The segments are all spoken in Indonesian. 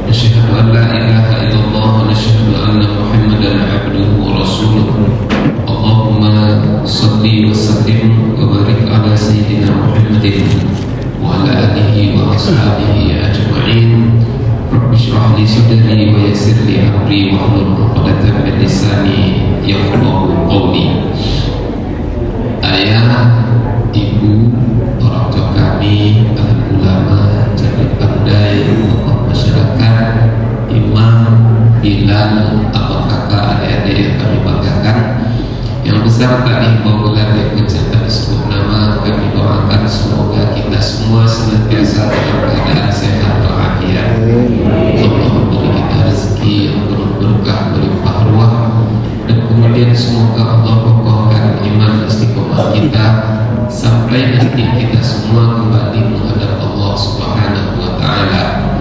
نشهد أن لا إله إلا الله ونشهد أن محمدا عبده ورسوله اللهم صل وسلم وبارك على سيدنا محمد وعلى آله وأصحابه أجمعين رب اشرح لي صدري ويسر لي أمري واحلل عقدة من لساني يفقهوا قولي. Ayah, ibu, orang tua kami, ulama, jadi pandai, tokoh masyarakat, imam, bilal, abang kakak, adik-adik yang kami banggakan, yang besar tak dihimbaukan yang kecil tak disebut nama, kami doakan semoga kita semua senantiasa dalam keadaan sehat walafiat. Allah beri kita rezeki yang penuh berkah, berlimpah ruah, dan kemudian semoga Allah kokohkan iman istiqomah kita sampai nanti kita semua kembali menghadap Allah Subhanahu wa Ta'ala.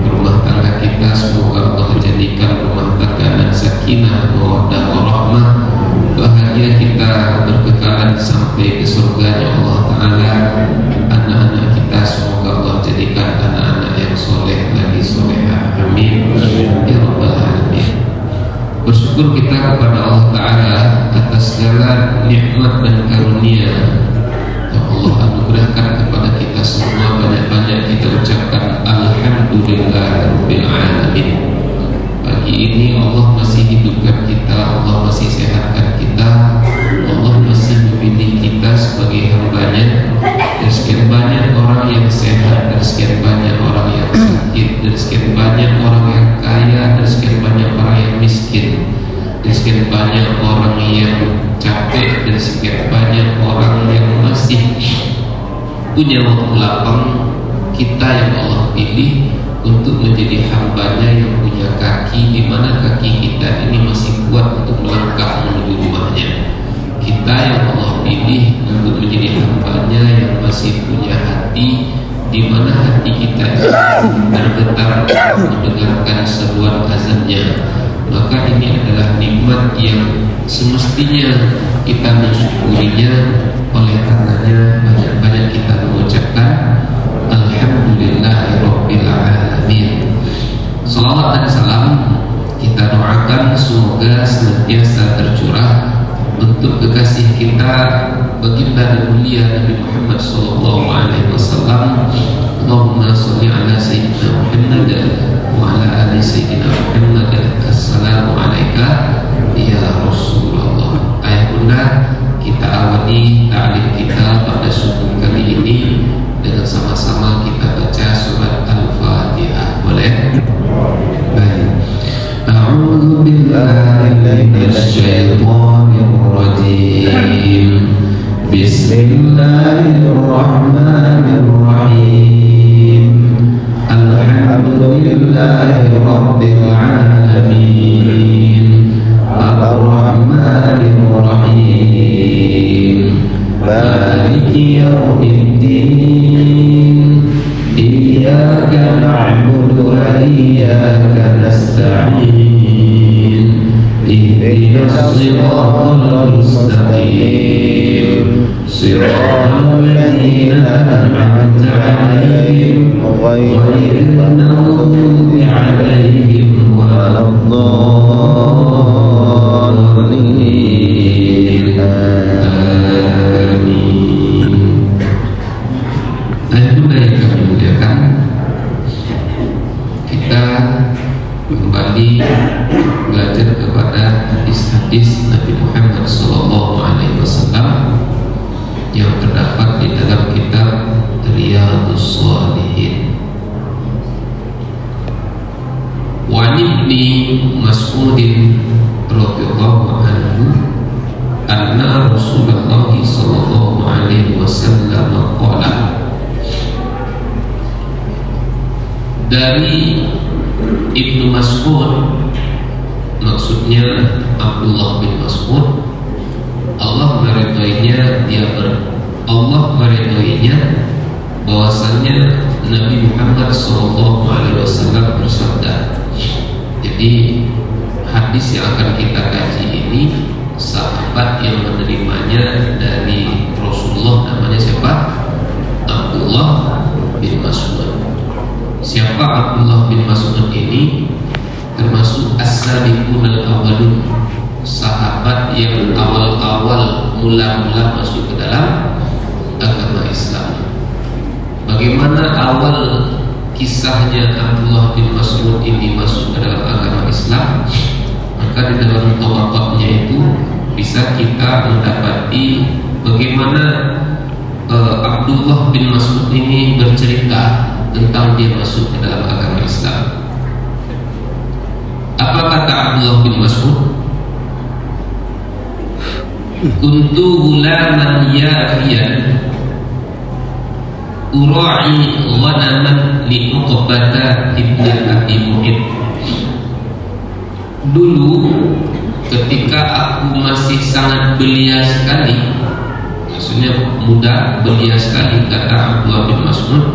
Rumah tangga kita semoga Allah jadikan rumah tangga dan sakinah, mawaddah, warahmah, bahagia kita berkekalan sampai ke surganya Allah Ta'ala. Anak-anak kita semoga Allah jadikan anak-anak yang soleh lagi solehah, amin ya rabbal alamin. Bersyukur kita kepada Allah Ta'ala atas segala nikmat dan karunia yang Allah anugerahkan kepada kita semua. Banyak-banyak kita ucapkan Alhamdulillahirabbil alamin. Pagi ini Allah masih hidupkan kita, Allah masih sehatkan kita, Allah masih memilih kita sebagai hambanya. Dan sekian banyak orang yang sehat, dan sekian banyak orang yang sakit, dan sekian banyak orang yang kaya, dan sekian banyak orang yang miskin, dan sekian banyak orang yang capek, dan sekian banyak orang yang masih punya waktu lapang. Kita yang Allah pilih untuk menjadi hambanya yang punya kaki, di mana kaki kita ini masih kuat untuk melangkah menuju rumahnya. Kita yang Allah pilih untuk menjadi hambanya yang masih punya hati, di mana hati kita bergetar mendengarkan seruan azannya. Maka ini adalah nikmat yang semestinya kita mensyukurinya. Oleh karenanya banyak-banyak kita mengucapkan Alhamdulillahirabbil alamin. Salawat dan salam kita doakan semoga senantiasa tercurah untuk kekasih kita baginda dan mulia Nabi Muhammad sallallahu alaihi wasallam. Allahumma shalli ala sayyidina Muhammad wa ala ali sayyidina Muhammad. Assalamu alayka ya Rasulullah. Ayah bunda, kita awali ta'lim kita pada subuh kali ini dengan sama-sama kita baca surat Al-Fatihah. Boleh? Baik. A'udzu billahi minasyaitonir rajim. Bismillahirrahmanirrahim. Alhamdulillahi rabbil alamin. Ar-Rahmanir Rahim. Maliki yaumiddin. Iyyaka na'budu wa iyyaka nasta'in. Ihdinas siratal mustaqim. Siratal ladzina an'amta 'alaihim ghairil maghdubi 'alaihim waladdallin. Amin. Ayat yang kami muliakan, kita kembali belajar kepada hadis-hadis Nabi Muhammad SAW yang terdapat di dalam kitab Riyadhus Shalihin. Wa ibni Mas'udin radhiyallahu anhu anna Rasulullah sallallahu alaihi wasallam qala. Dari Ibnu Mas'ud, maksudnya Abdullah bin Mas'ud, Allah meridhoinya, Allah meridhoinya bahwasannya Nabi Muhammad SAW bersabda. Jadi hadis yang akan kita kaji ini sahabat yang menerimanya dari Rasulullah, namanya siapa? Abdullah bin Mas'ud. Siapa Abdullah bin Mas'ud ini? as-sabiqunal awwalun, sahabat yang awal-awal mula-mula masuk ke dalam agama Islam. Bagaimana awal kisahnya Abdullah bin Mas'ud ini masuk ke dalam agama Islam? Maka di dalam tawaqatnya itu bisa kita mendapati bagaimana Abdullah bin Mas'ud ini bercerita tentang dia masuk ke dalam agama Islam. Apa kata Abdullah bin Mas'ud? Kuntu gulaman yafiyan ura'i ghanaman li Uqbata ibn Abi Mu'id. Dulu ketika aku masih sangat belia sekali, maksudnya muda, belia sekali, kata Abdullah bin Mas'ud,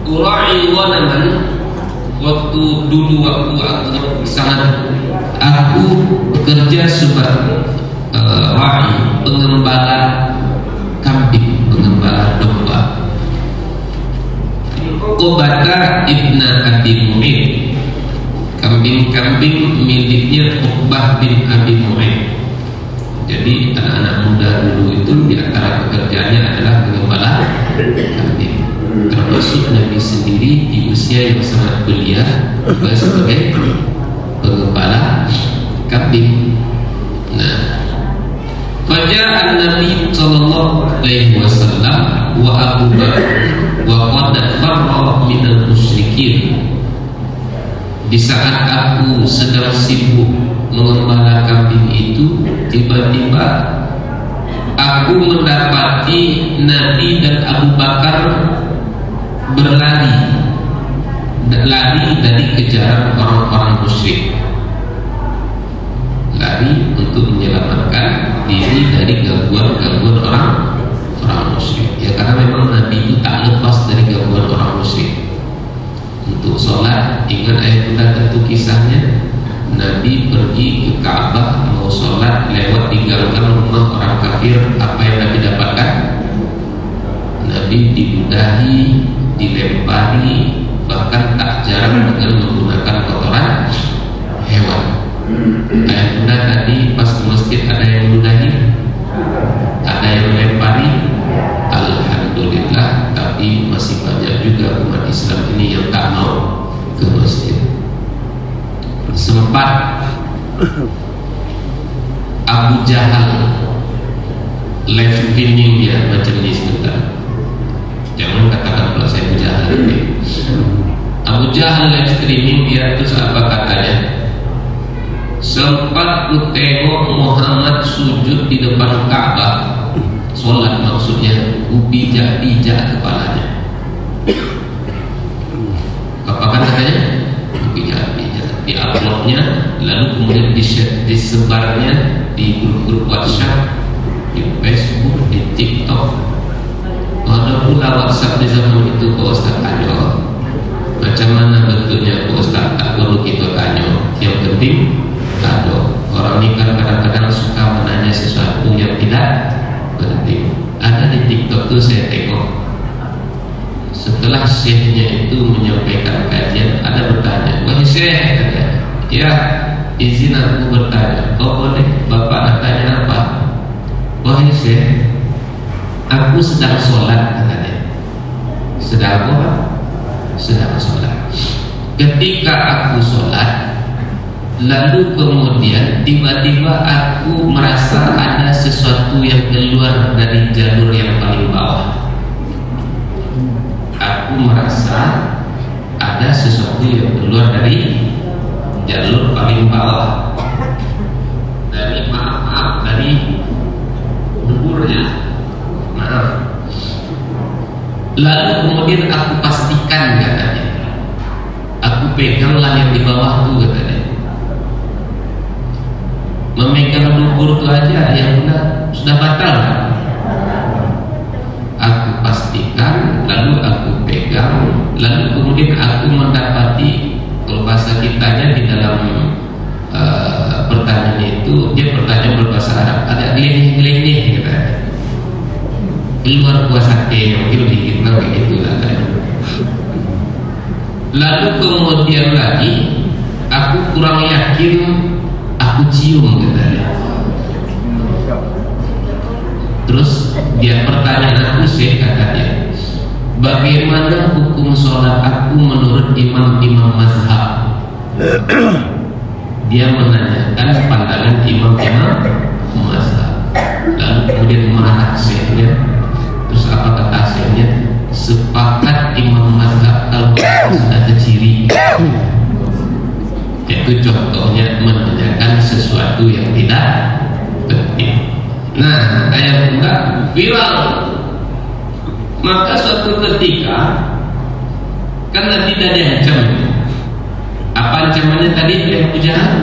ura'i ghanaman, waktu dulu aku sangat, aku bekerja sebagai ra'i, pengembala kambing, pengembala domba. Uqbah ibn Abi Mu'id, kambing-kambing miliknya Uqbah bin Abi Mu'id. Jadi anak-anak muda dulu itu di antara pekerjaannya adalah pengembala kambing. Termasuk Nabi sendiri di usia yang sangat belia juga sebagai pengembala kambing. Nah, faja'an Nabi sallallahu alaihi wasallam wa Abu Bakar wa qad farra minal musyrikin. Di saat aku sedang sibuk mengembala kambing itu, tiba-tiba aku mendapati Nabi dan Abu Bakar berlari dari kejaran orang-orang musyrik, lari untuk menyelamatkan diri dari gangguan-gangguan orang musyrik. Ya, karena memang Nabi itu tak lepas dari gangguan orang musyrik. Untuk sholat, ingat ayat kita tentu kisahnya, Nabi pergi ke Ka'bah mau sholat, lewat di gang-gang rumah orang kafir. Apa yang Nabi dapatkan? Nabi diludahi, dilempari, bahkan tak jarang dengan menggunakan kotoran hewan. Ayat bunda tadi pas ke masjid ada yang meludahi, ada yang melempari, alhamdulillah. Tapi masih banyak juga umat Islam ini yang tak mau ke masjid. Sempat Abu Jahal live streaming dia macam ini sebentar. Jangan katakan kalau saya Abu Jahal. Abu Jahal live streaming dia, terus apa katanya? Sempat ku tengok Muhammad sujud di depan Ka'bah, sholat maksudnya, ku pijak-pijak kepalanya. Apa kan katanya? Ku pijak-pijak. Di uploadnya, lalu kemudian disebarnya di grup-grup WhatsApp, di Facebook, di TikTok. Ada pula WhatsApp di zaman itu Pak Ustaz tanya, macam mana bentuknya Pak Ustaz? Tak perlu kita tanya, yang penting ada. Orang ini kan kadang-kadang suka menanya sesuatu yang tidak penting. Ada di TikTok tuh saya tengok, setelah syekhnya itu menyampaikan kajian, ada bertanya, wahai syekh, ya izin aku bertanya. Oh boleh, bapak nak tanya apa? Wahai syekh, aku sedang sholat, katanya. Sedang apa? Sedang sholat. Ketika aku sholat, lalu kemudian tiba-tiba aku merasa ada sesuatu yang keluar dari jalur yang paling bawah. Aku merasa ada sesuatu yang keluar dari jalur paling bawah, dari maaf dari duburnya. Lalu kemudian aku pastikan, katanya, aku peganglah yang di bawah tuh, katanya. Memegang dubur itu aja yang sudah batal. Aku pastikan, lalu aku pegang, lalu kemudian aku mendapati, kalau bahasa kitanya di dalam pertanyaan itu, dia bertanya berbahasa Arab, agak gelinih-gelinih, katanya. keluar kuasa mungkin dikit kayak gitu lah. Lalu kemudian lagi aku kurang yakin, aku cium katanya. Terus dia pertanyaan aku sih katanya, bagaimana hukum sholat aku menurut imam-imam mazhab? Dia menanyakan pandangan imam-imam mazhab. Lalu kemudian marah syekhnya. Terus apa kata syekhnya? Sepakat imam mazhab kalau sudah keciri. Itu contohnya menanyakan sesuatu yang tidak penting. Nah, ayat enggak viral. Maka suatu ketika kan Nabi tidak diancam. Apa ancamannya tadi oleh Abu Jahal?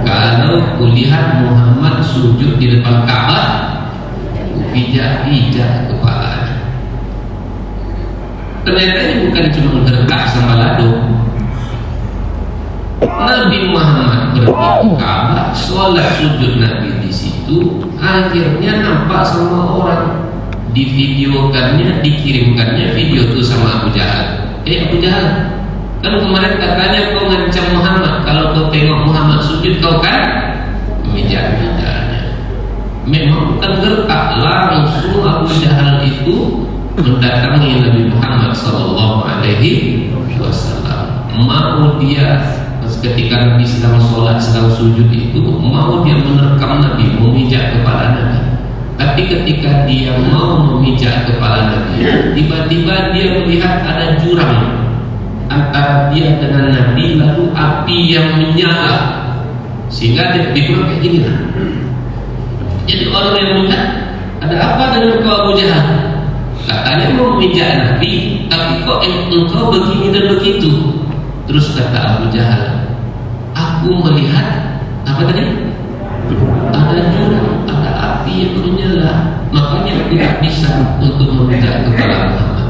Kalau kulihat Muhammad sujud di depan Ka'bah, pijak-pijak kepalanya. Ternyata ini bukan cuma gertak sama lado. Nabi Muhammad pergi ke Ka'bah, sholat sujud Nabi di situ, akhirnya nampak sama orang, divideokannya, dikirimkannya video itu sama Abu Jahal. Abu Jahal, kan kemarin katanya kau ngancam Muhammad, kalau kau tengok Muhammad sujud kau kan mijak-mijaknya. Memang bukan gertak, langsung Abu Jahal itu mendatangi Nabi Muhammad SAW. Mau dia ketika Nabi sedang sholat, sedang sujud itu, mau dia menerkam Nabi, memijak kepala Nabi. Tapi ketika dia mau memijak kepala Nabi, tiba-tiba dia melihat ada jurang antara dia dengan Nabi, lalu api yang menyala, sehingga dia bilang kayak gini lah. Jadi orang yang melihat, ada apa dengan kau Abu Jahal? Katanya mau memijak Nabi, tapi kok engkau begini dan begitu. Terus kata Abu Jahal, aku melihat apa tadi? Ada jurang, ada api yang menyala, makanya tidak bisa untuk memijak kepala Muhammad.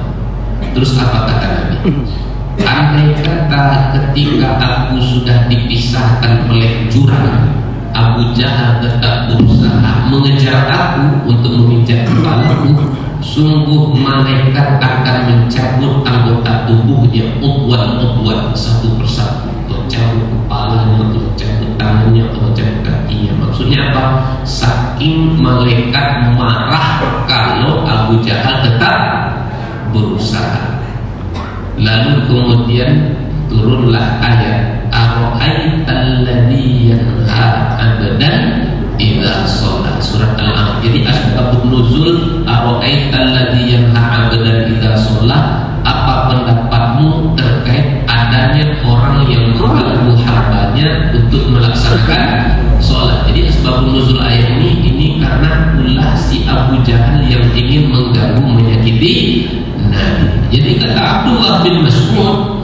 Terus apa kata Nabi? Andai kata ketika aku sudah dipisahkan oleh jurang, Abu Jahal tetap berusaha mengejar aku untuk memijak kepalaku, sungguh malaikat akan mencabut anggota tubuhnya udwan satu persatu, untuk cabut kepalanya, untuk cabut tangannya, untuk cabut kakinya. Maksudnya apa? Saking malaikat marah kalau Abu Jahal tetap berusaha. Lalu kemudian turunlah ayat ara'aital ladzi yanha 'abdan idza shalah, surat Al-An'am. Jadi asbabun nuzul ara'aital ladzi yanha 'abdan idza shalah, apa pendapatmu terkait adanya orang yang mengganggu hambanya untuk melaksanakan sholat. Jadi asbabun nuzul ayat ini karena ulah si Abu Jahal yang ingin mengganggu, menyakiti Nabi. Jadi kata Abdullah bin Mas'ud,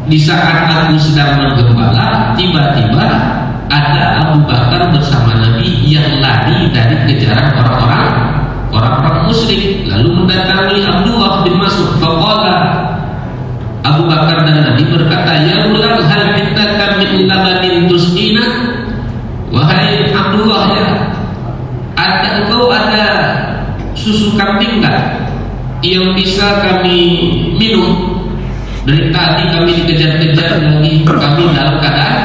di saat aku sedang menggembala, tiba-tiba ada Abu Bakar bersama Nabi yang lari dari kejaran orang-orang musyrik, lalu mendatangi Abdullah bin Mas'ud. Faqala, Abu Bakar dan Nabi berkata, ya ulang hal indaka min labanin tusqina. Wahai Abdullah, ya, engkau ada susu kambing enggak yang bisa kami minum? Dari tadi kami dikejar-kejar, lagi kami dalam keadaan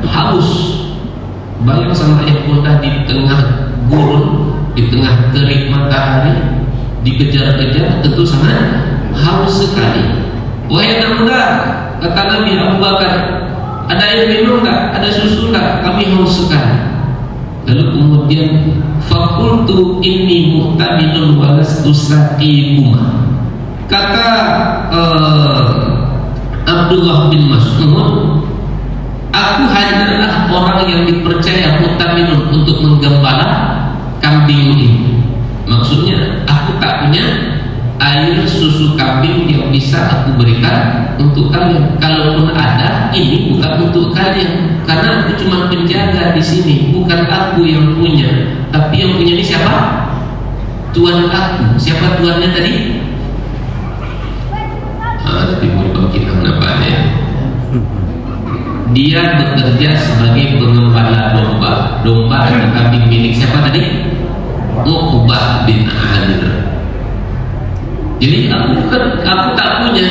haus. Bayang sama Ibunda di tengah gurun, di tengah terik matahari, dikejar-kejar, tentu sangat haus sekali. Wahai anak muda, kata Nabi Abu Bakar, ada air minum enggak? Ada susu enggak? Kami haus sekali. Lalu kemudian fakultu inni muhtaminun walastu saqikuma. Kata Abdullah bin Mas'ud, aku hanyalah orang yang dipercaya muhtaminun untuk menggembala kambing ini. Maksudnya aku tak punya air susu kambing yang bisa aku berikan untuk kalian. Kalaupun ada, ini bukan untuk kalian, karena aku cuma penjaga di sini. Bukan aku yang punya, tapi yang punya ini siapa? Tuan aku. Siapa tuannya tadi? Tapi berbangkitkan namanya. Dia bekerja sebagai pengembala domba. Domba dan kambing milik siapa tadi? Uqbah bin Amir. Jadi aku tak punya,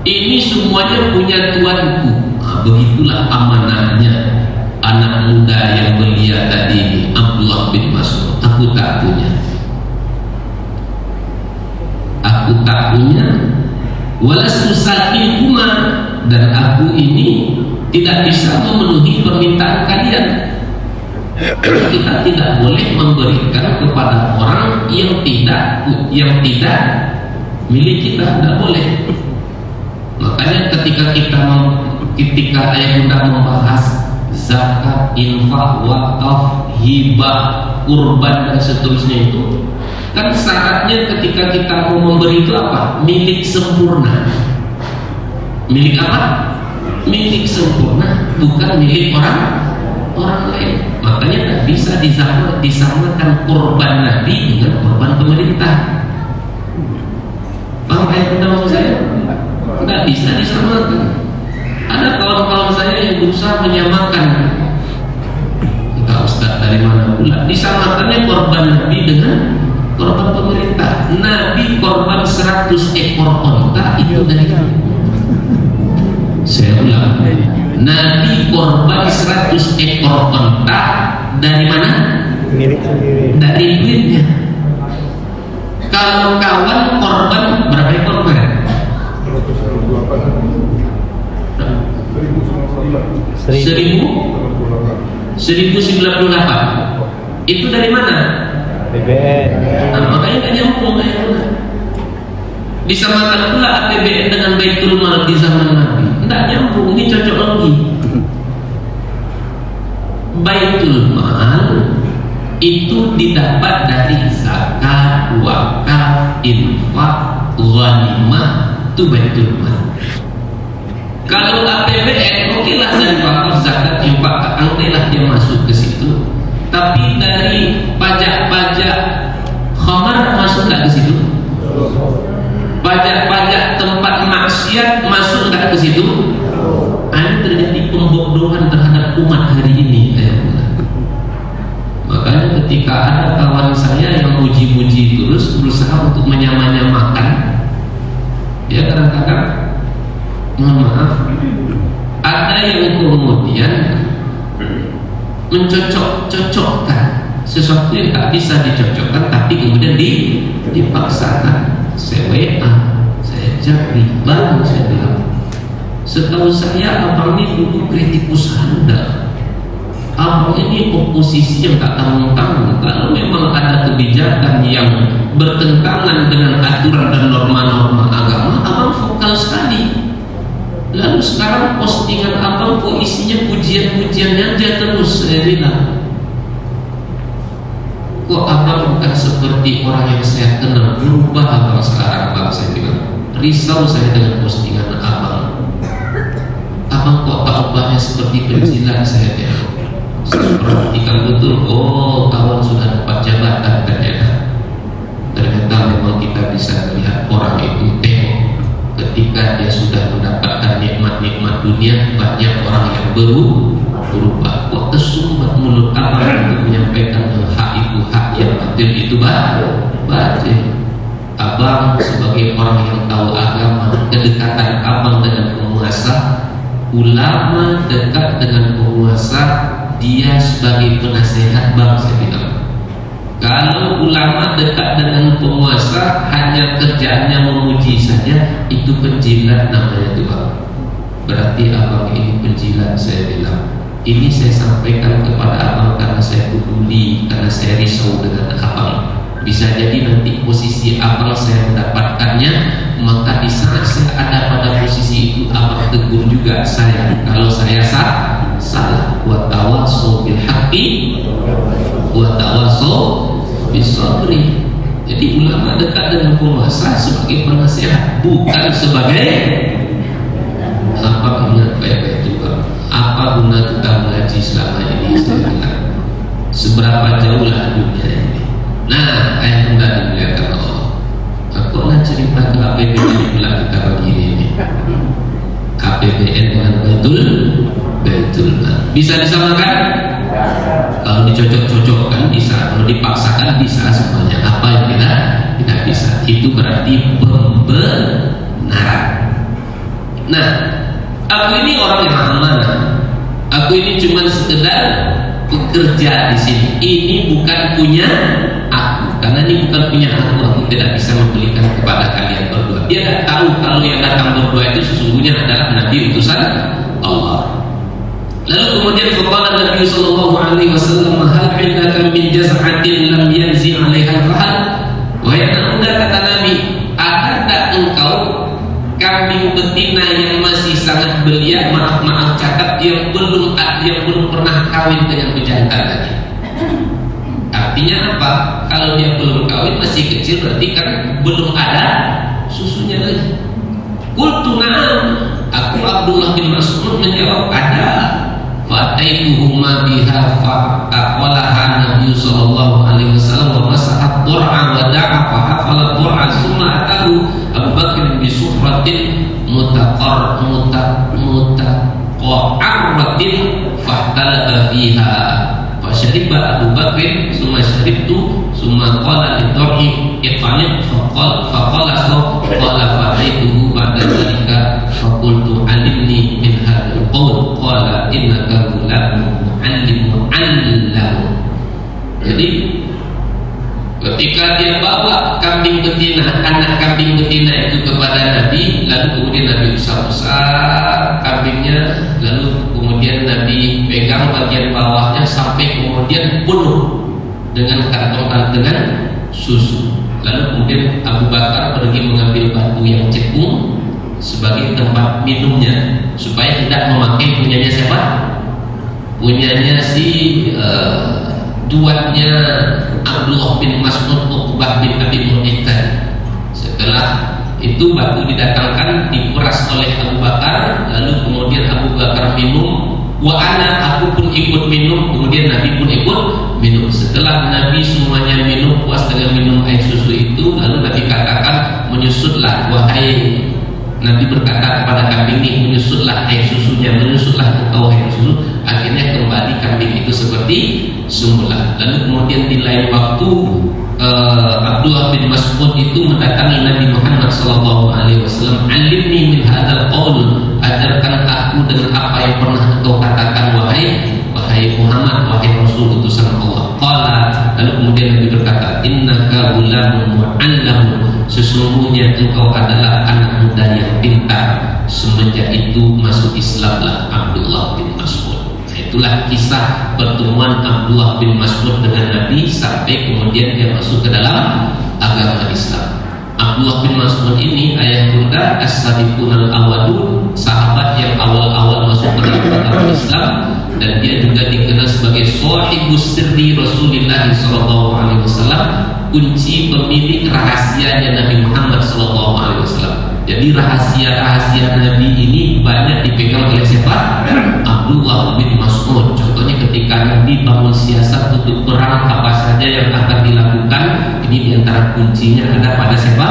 ini semuanya punya tuanku. Begitulah amanahnya anak muda yang belia tadi ini, Abdullah bin Mas'ud. Aku tak punya, walastu sakikuma, dan aku ini tidak bisa memenuhi permintaan kalian. Kita tidak boleh memberikan kepada orang yang tidak milik kita, tidak boleh. Makanya ketika ayah bunda membahas zakat, infak, wakaf, hibah, kurban dan seterusnya itu, kan syaratnya ketika kita mau memberi itu apa? Milik sempurna. Milik apa? Milik sempurna, bukan milik orang lain. Makanya tak bisa disamakan kurban Nabi dengan kurban pemerintah. Paham ayat bunda maksud saya? Tidak bisa disamakan. Ada kawan-kawan saya yang berusaha menyamakan. Kata Ustaz, dari mana pula disamakannya korban Nabi dengan korban pemerintah? Nabi korban 100 ekor onta itu dari mana? Saya ulang, Nabi korban 100 ekor onta dari mana? Dari duitnya. Kalau kawan korban berapa ekor kemarin? 1098. Itu dari mana? APBN. Nah, makanya nggak nyambung. Disamakan pula APBN dengan Baitul Mal di zaman Nabi. Nggak nyambung, ini cocok lagi. Baitul Mal itu didapat dari zakat, wakaf, infak, ghanimah, itu Baitul Mal. Kalau APBN, oke lah dari wakaf, zakat, infak, angkailah dia masuk ke situ. Tapi dari pajak-pajak khamar masuk nggak ke situ? Pajak-pajak tempat maksiat masuk nggak ke situ? Ini terjadi pembodohan terhadap umat hari ini. Makanya ketika ada kawan saya yang muji-muji terus berusaha untuk menyamakan, dia kadang-kadang, mohon maaf, ada yang kemudian mencocok-cocokkan sesuatu yang tak bisa dicocokkan, tapi kemudian dipaksakan. Saya WA, saya cari, baru saya bilang, setahu saya abang ini dulu kritikus Anda, abang ini oposisi yang tak tanggung-tanggung. Kalau memang ada kebijakan yang bertentangan dengan aturan dan norma-norma agama, abang vokal sekali. Lalu sekarang postingan abang kok isinya pujian-pujiannya aja terus. Saya bilang, kok abang bukan seperti orang yang saya kenal, berubah abang sekarang, abang. Saya bilang, risau saya dengan postingan abang. Abang kok tak ubahnya seperti penjilat. Saya bilang, saya perhatikan betul, oh kawan sudah dapat jabatan ternyata memang kita bisa melihat orang itu ketika dia sudah mendapatkan nikmat-nikmat dunia, banyak orang yang berubah. Kok tersumbat mulut abang untuk menyampaikan hak itu hak, yang batil itu batil. Abang sebagai orang yang tahu agama, kedekatan abang dengan penguasa, ulama dekat dengan penguasa, dia sebagai penasehat bang. Saya bilang, kalau ulama dekat dengan penguasa hanya kerjaannya memuji saja, itu penjilat namanya itu bang. Berarti abang ini penjilat. Saya bilang, ini saya sampaikan kepada abang karena saya peduli, karena saya risau dengan abang. Bisa jadi nanti posisi abang saya mendapatkannya, maka di saat saya ada pada posisi itu, abang tegur juga saya kalau saya salah. Wa tawassaw bil haqqi wa tawassaw bis sabri. Jadi ulama dekat dengan penguasa sebagai penasehat, bukan sebagai apa. Ingat baik-baik itu Pak, apa guna kita mengaji selama ini? Saya bilang, seberapa jauhlah dunia ini. Nah, ayat bunda dimuliakan Allah, aku nak cerita ke APBN pula kita begini nih. APBN dengan Baitul Mal bisa disamakan? Kalau dicocok-cocokkan bisa, kalau dipaksakan bisa semuanya. Apa yang tidak bisa, itu berarti pembenaran. Nah, aku ini orang yang amanah. Aku ini cuma sekedar bekerja di sini. Ini bukan punya aku, karena ini bukan punya aku. Aku tidak bisa membelikan kepada kalian berdua. Dia tidak tahu kalau yang datang berdua itu sesungguhnya adalah Nabi utusan Allah. Lalu kemudian faqala Nabi sallallahu alaihi wasallam, hal 'indaka min jaz'atin lam yanzi 'alaiha al-fahal? Wahai anak muda, kata Nabi, ada tak engkau kambing betina yang masih sangat belia, maaf catat, yang belum pernah kawin dengan pejantan lagi? Artinya apa? Kalau dia belum kawin, masih kecil, berarti kan belum ada susunya lagi. Qultu na'am, aku Abdullah bin Mas'ud menjawab, ada. Fa'ataituhuma biha fa'aqalaha Nabi sallallahu alaihi wasallam wa masahat dur'a wa da'a fa'afalat dur'a summa atahu Abu Bakr bi sufratin mutaqarratin fahtalaba fiha fasyariba Abu Bakr summa syaribtu summa qala lidur'i iqalib faqala fa'ataituhu ba'da dhalika faqultu alimni min hadzal qaul qala innaka ghulamun mu'allim. Jadi ketika dia bawa kambing betina, anak kambing betina itu kepada Nabi, lalu kemudian Nabi usap-usap kambingnya, lalu kemudian Nabi pegang bagian bawahnya sampai kemudian penuh dengan kantong dengan susu. Lalu kemudian Abu Bakar pergi mengambil batu yang cekung sebagai tempat minumnya, supaya tidak memakai punyanya siapa? Punyanya si duatnya Abdullah bin Mas'ud Uqbah bin Abi Mu'ayth. Setelah itu batu didatangkan, diperas oleh Abu Bakar, lalu kemudian Abu Bakar minum, aku pun ikut minum, kemudian Nabi pun ikut minum. Setelah Nabi semuanya minum, puas dengan minum air susu itu, lalu Nabi katakan, menyusutlah wahai, Nabi berkata kepada kambing ini, menyusutlah air susunya, menyusutlah engkau air susu. Akhirnya kembali kambing itu seperti semula. Lalu kemudian di lain waktu Abdullah bin Mas'ud itu mendatangi Nabi Muhammad SAW. Alimni min hadzal qaul, ajarkan aku dengan apa yang pernah engkau katakan wahai Muhammad, wahai Rasul utusan Allah. Qala, lalu kemudian Nabi berkata, innaka ghulamun mu'allam, sesungguhnya engkau adalah anak muda yang pintar. Semenjak itu masuk Islamlah Abdullah bin Mas'ud. Itulah kisah pertemuan Abdullah bin Mas'ud dengan Nabi sampai kemudian dia masuk ke dalam agama Islam. Abdullah bin Mas'ud ini ayah bunda as-sabiqun al-awwalun, sahabat yang awal-awal masuk ke dalam agama Islam, dan dia juga dikenal sebagai shahibus sirri Rasulullah sallallahu alaihi wasallam, kunci pemilik rahasianya Nabi Muhammad sallallahu alaihi wasallam. Jadi rahasia-rahasia Nabi ini banyak dipegang oleh siapa? Abdullah bin Mas'ud. Contohnya ketika Nabi bangun siasat untuk perang apa saja yang akan dilakukan, ini diantara kuncinya ada pada siapa?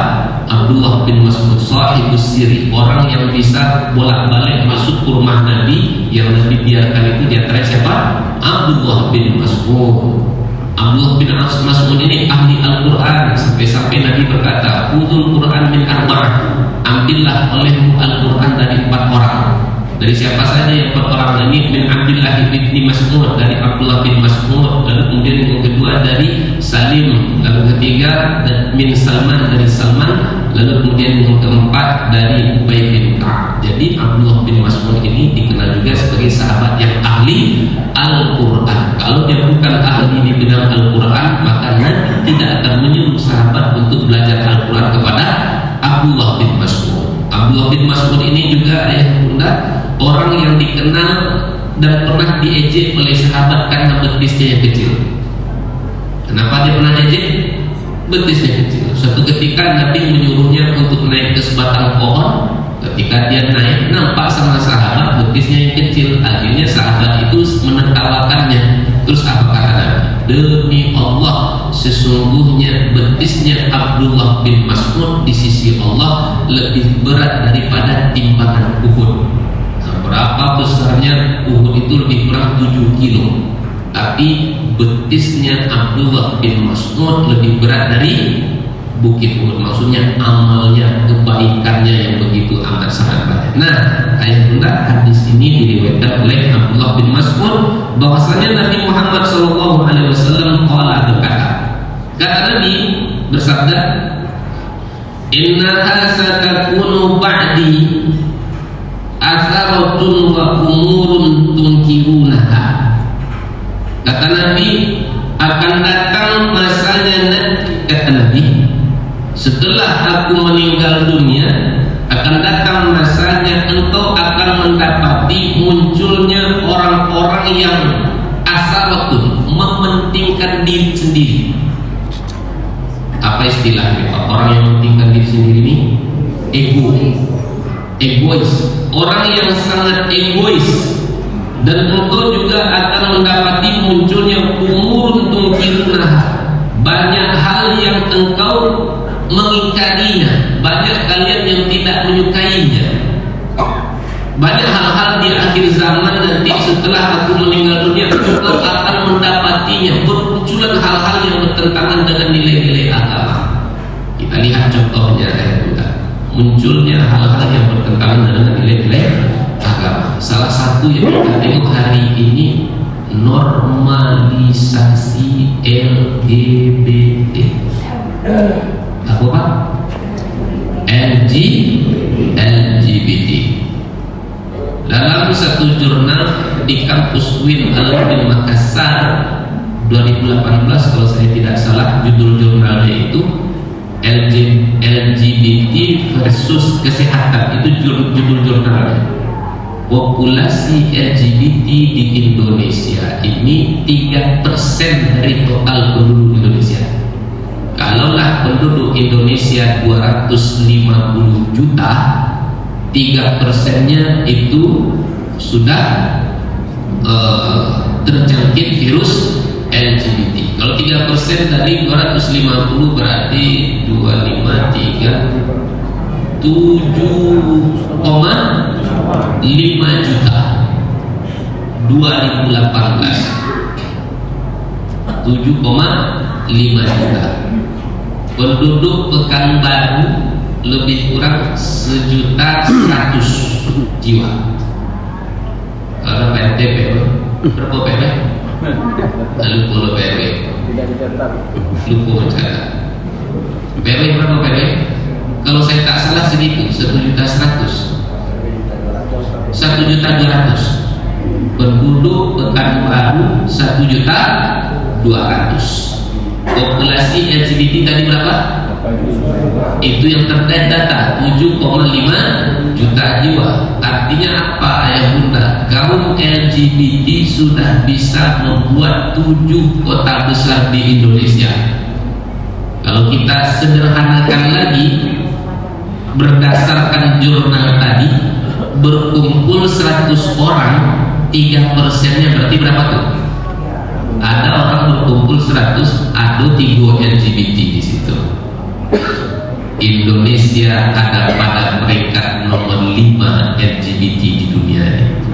Abdullah bin Mas'ud, shahibus sirri, orang yang bisa bolak-balik masuk ke rumah Nabi, yang Nabi biarkan itu diantara siapa? Abdullah bin Mas'ud. Abdullah bin Mas'ud ini ahli Al-Quran, sampai-sampai Nabi berkata, khudhul Quran min arba'ah, ambillah olehmu Al-Quran dari 4 orang. Dari siapa saja yang 4 orang ini? Min Abdullah bin Mas'ud, dari Abdullah bin Mas'ud. Lalu kemudian yang kedua dari Salim. Lalu ketiga min Salman, dari Salman. Lalu kemudian yang keempat dari Ubay bin Ka'ab. Jadi Abdullah bin Mas'ud ini dikenal juga sebagai sahabat yang ahli Al-Quran. Kalau dia bukan ahli di bidang Al-Quran, maka Nabi tidak akan menyuruh sahabat untuk belajar Al-Quran kepada Abdullah bin Mas'ud. Abdullah bin Mas'ud ini juga ayah bunda orang yang dikenal dan pernah diejek oleh sahabat karena betisnya yang kecil. Kenapa dia pernah diejek? Betisnya kecil. Suatu ketika Nabi menyuruhnya untuk naik ke sebatang pohon. Ketika dia naik, nampak sama sahabat betisnya yang kecil. Akhirnya sahabat itu menertawakannya. Terus apa kata Nabi? Demi Allah, sesungguhnya betisnya Abdullah bin Mas'ud di sisi Allah lebih berat daripada timbangan Uhud. Berapa besarnya Uhud itu? Lebih kurang 7 kilo. Tapi betisnya Abdullah bin Mas'ud lebih berat dari Bukit Uhud. Maksudnya amalnya, kebaikannya yang begitu amat sangat banyak. Nah, ayah bunda, hadis ini diriwayatkan oleh Abdullah bin Mas'ud bahwasanya Nabi Muhammad SAW berkata, kata Nabi bersabda, innaha satakunu ba'di atharatun wa umurun tunkirunaha. Kata Nabi, akan datang masanya nanti, kata Nabi, setelah aku meninggal dunia akan datang masanya engkau akan mendapati munculnya orang-orang yang asaratun, mementingkan diri sendiri. Apa istilahnya Pak? Orang yang mementingkan diri sendiri ini egois, orang yang sangat egois. Dan engkau juga akan mendapati munculnya umurun tungkirunah, banyak hal yang engkau mengingkarinya, banyak kalian yang tidak menyukainya. Banyak hal-hal di akhir zaman nanti setelah aku meninggal dunia engkau akan mendapatinya, bermunculan hal-hal yang bertentangan dengan nilai-nilai agama. Kita lihat contohnya munculnya hal-hal yang bertentangan dengan nilai-nilai agama. Salah satu yang kita tengok hari ini, normalisasi LGBT. Apa Pak? LGBT. Dalam satu jurnal di kampus UIN Alauddin Makassar 2018 kalau saya tidak salah, judul jurnalnya itu LGBT versus kesehatan. Itu judul jurnalnya. Populasi LGBT di Indonesia ini 3% dari total penduduk Indonesia. Kalaulah penduduk Indonesia 250 juta, 3%-nya itu sudah terjangkit virus LGBT. Kalau 3% dari 250 berarti 7,5 juta 2018, 7,5 juta. Penduduk Pekanbaru lebih kurang 1.100.000 jiwa. Kalau PTP berapa PTP? Lalu puluh PW. Lupa mencatat. PW berapa PW? Kalau saya tak salah segitu, 1.100.000. 1.200.000. Penduduk Pekanbaru 1.200.000. Populasi LGBT tadi berapa? Itu yang terdata 7,5 juta jiwa. Artinya apa ayah bunda? Kaum LGBT sudah bisa membuat 7 kota besar di Indonesia. Kalau kita sederhanakan lagi, berdasarkan jurnal tadi, berkumpul 100 orang, 3%-nya berarti berapa tuh? Ada orang berkumpul 100, ada 3 LGBT di situ. Indonesia ada pada peringkat nomor 5 LGBT di dunia ini.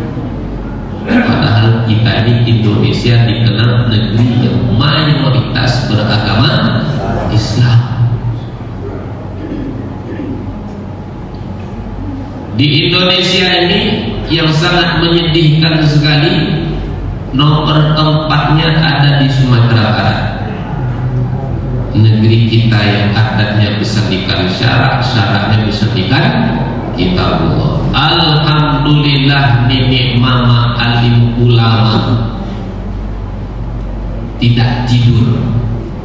Padahal kita ini Indonesia dikenal negeri yang mayoritas beragama Islam. Di Indonesia ini yang sangat menyedihkan sekali, nomor 4-nya ada di Sumatera Barat. Negeri kita yang adatnya besandikan syarak, syaraknya besandikan kitabullah. Alhamdulillah nenek mama alim ulama tidak tidur.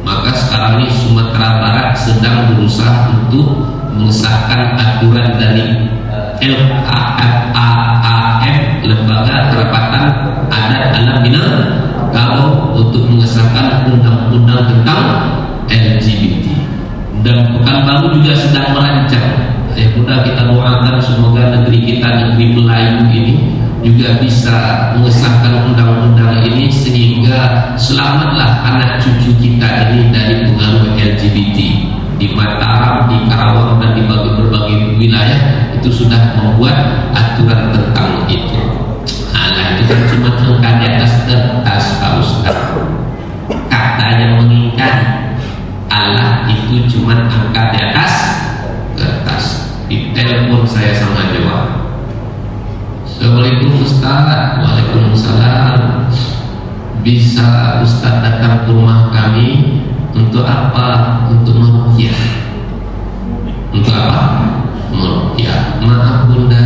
Maka sekarang ini Sumatera Barat sedang berusaha untuk mengesahkan aturan dari LKAAM, Lembaga Kerapatan Adat Alam Minangkabau, untuk mengesahkan undang-undang tentang LGBT. Dan Pekanbaru juga sedang merancang. Ya mudah kita doakan semoga negeri kita, negeri Melayu ini juga bisa mengesahkan undang-undang ini sehingga selamatlah anak cucu kita ini dari pengaruh LGBT. Di Mataram, di Karawang dan di berbagai wilayah itu sudah membuat aturan tentang itu. Nah itu bukan cuma angka di atas kertas Pak Ustaz. Kata yang mengingkari Allah itu cuma angka di atas kertas. Di telepon saya sama jawab, Assalamualaikum Ustaz. Waalaikumsalam. Bisa Ustaz datang ke rumah kami untuk apa? Untuk meruqyah. Untuk apa? Meruqyah. Maaf Bunda,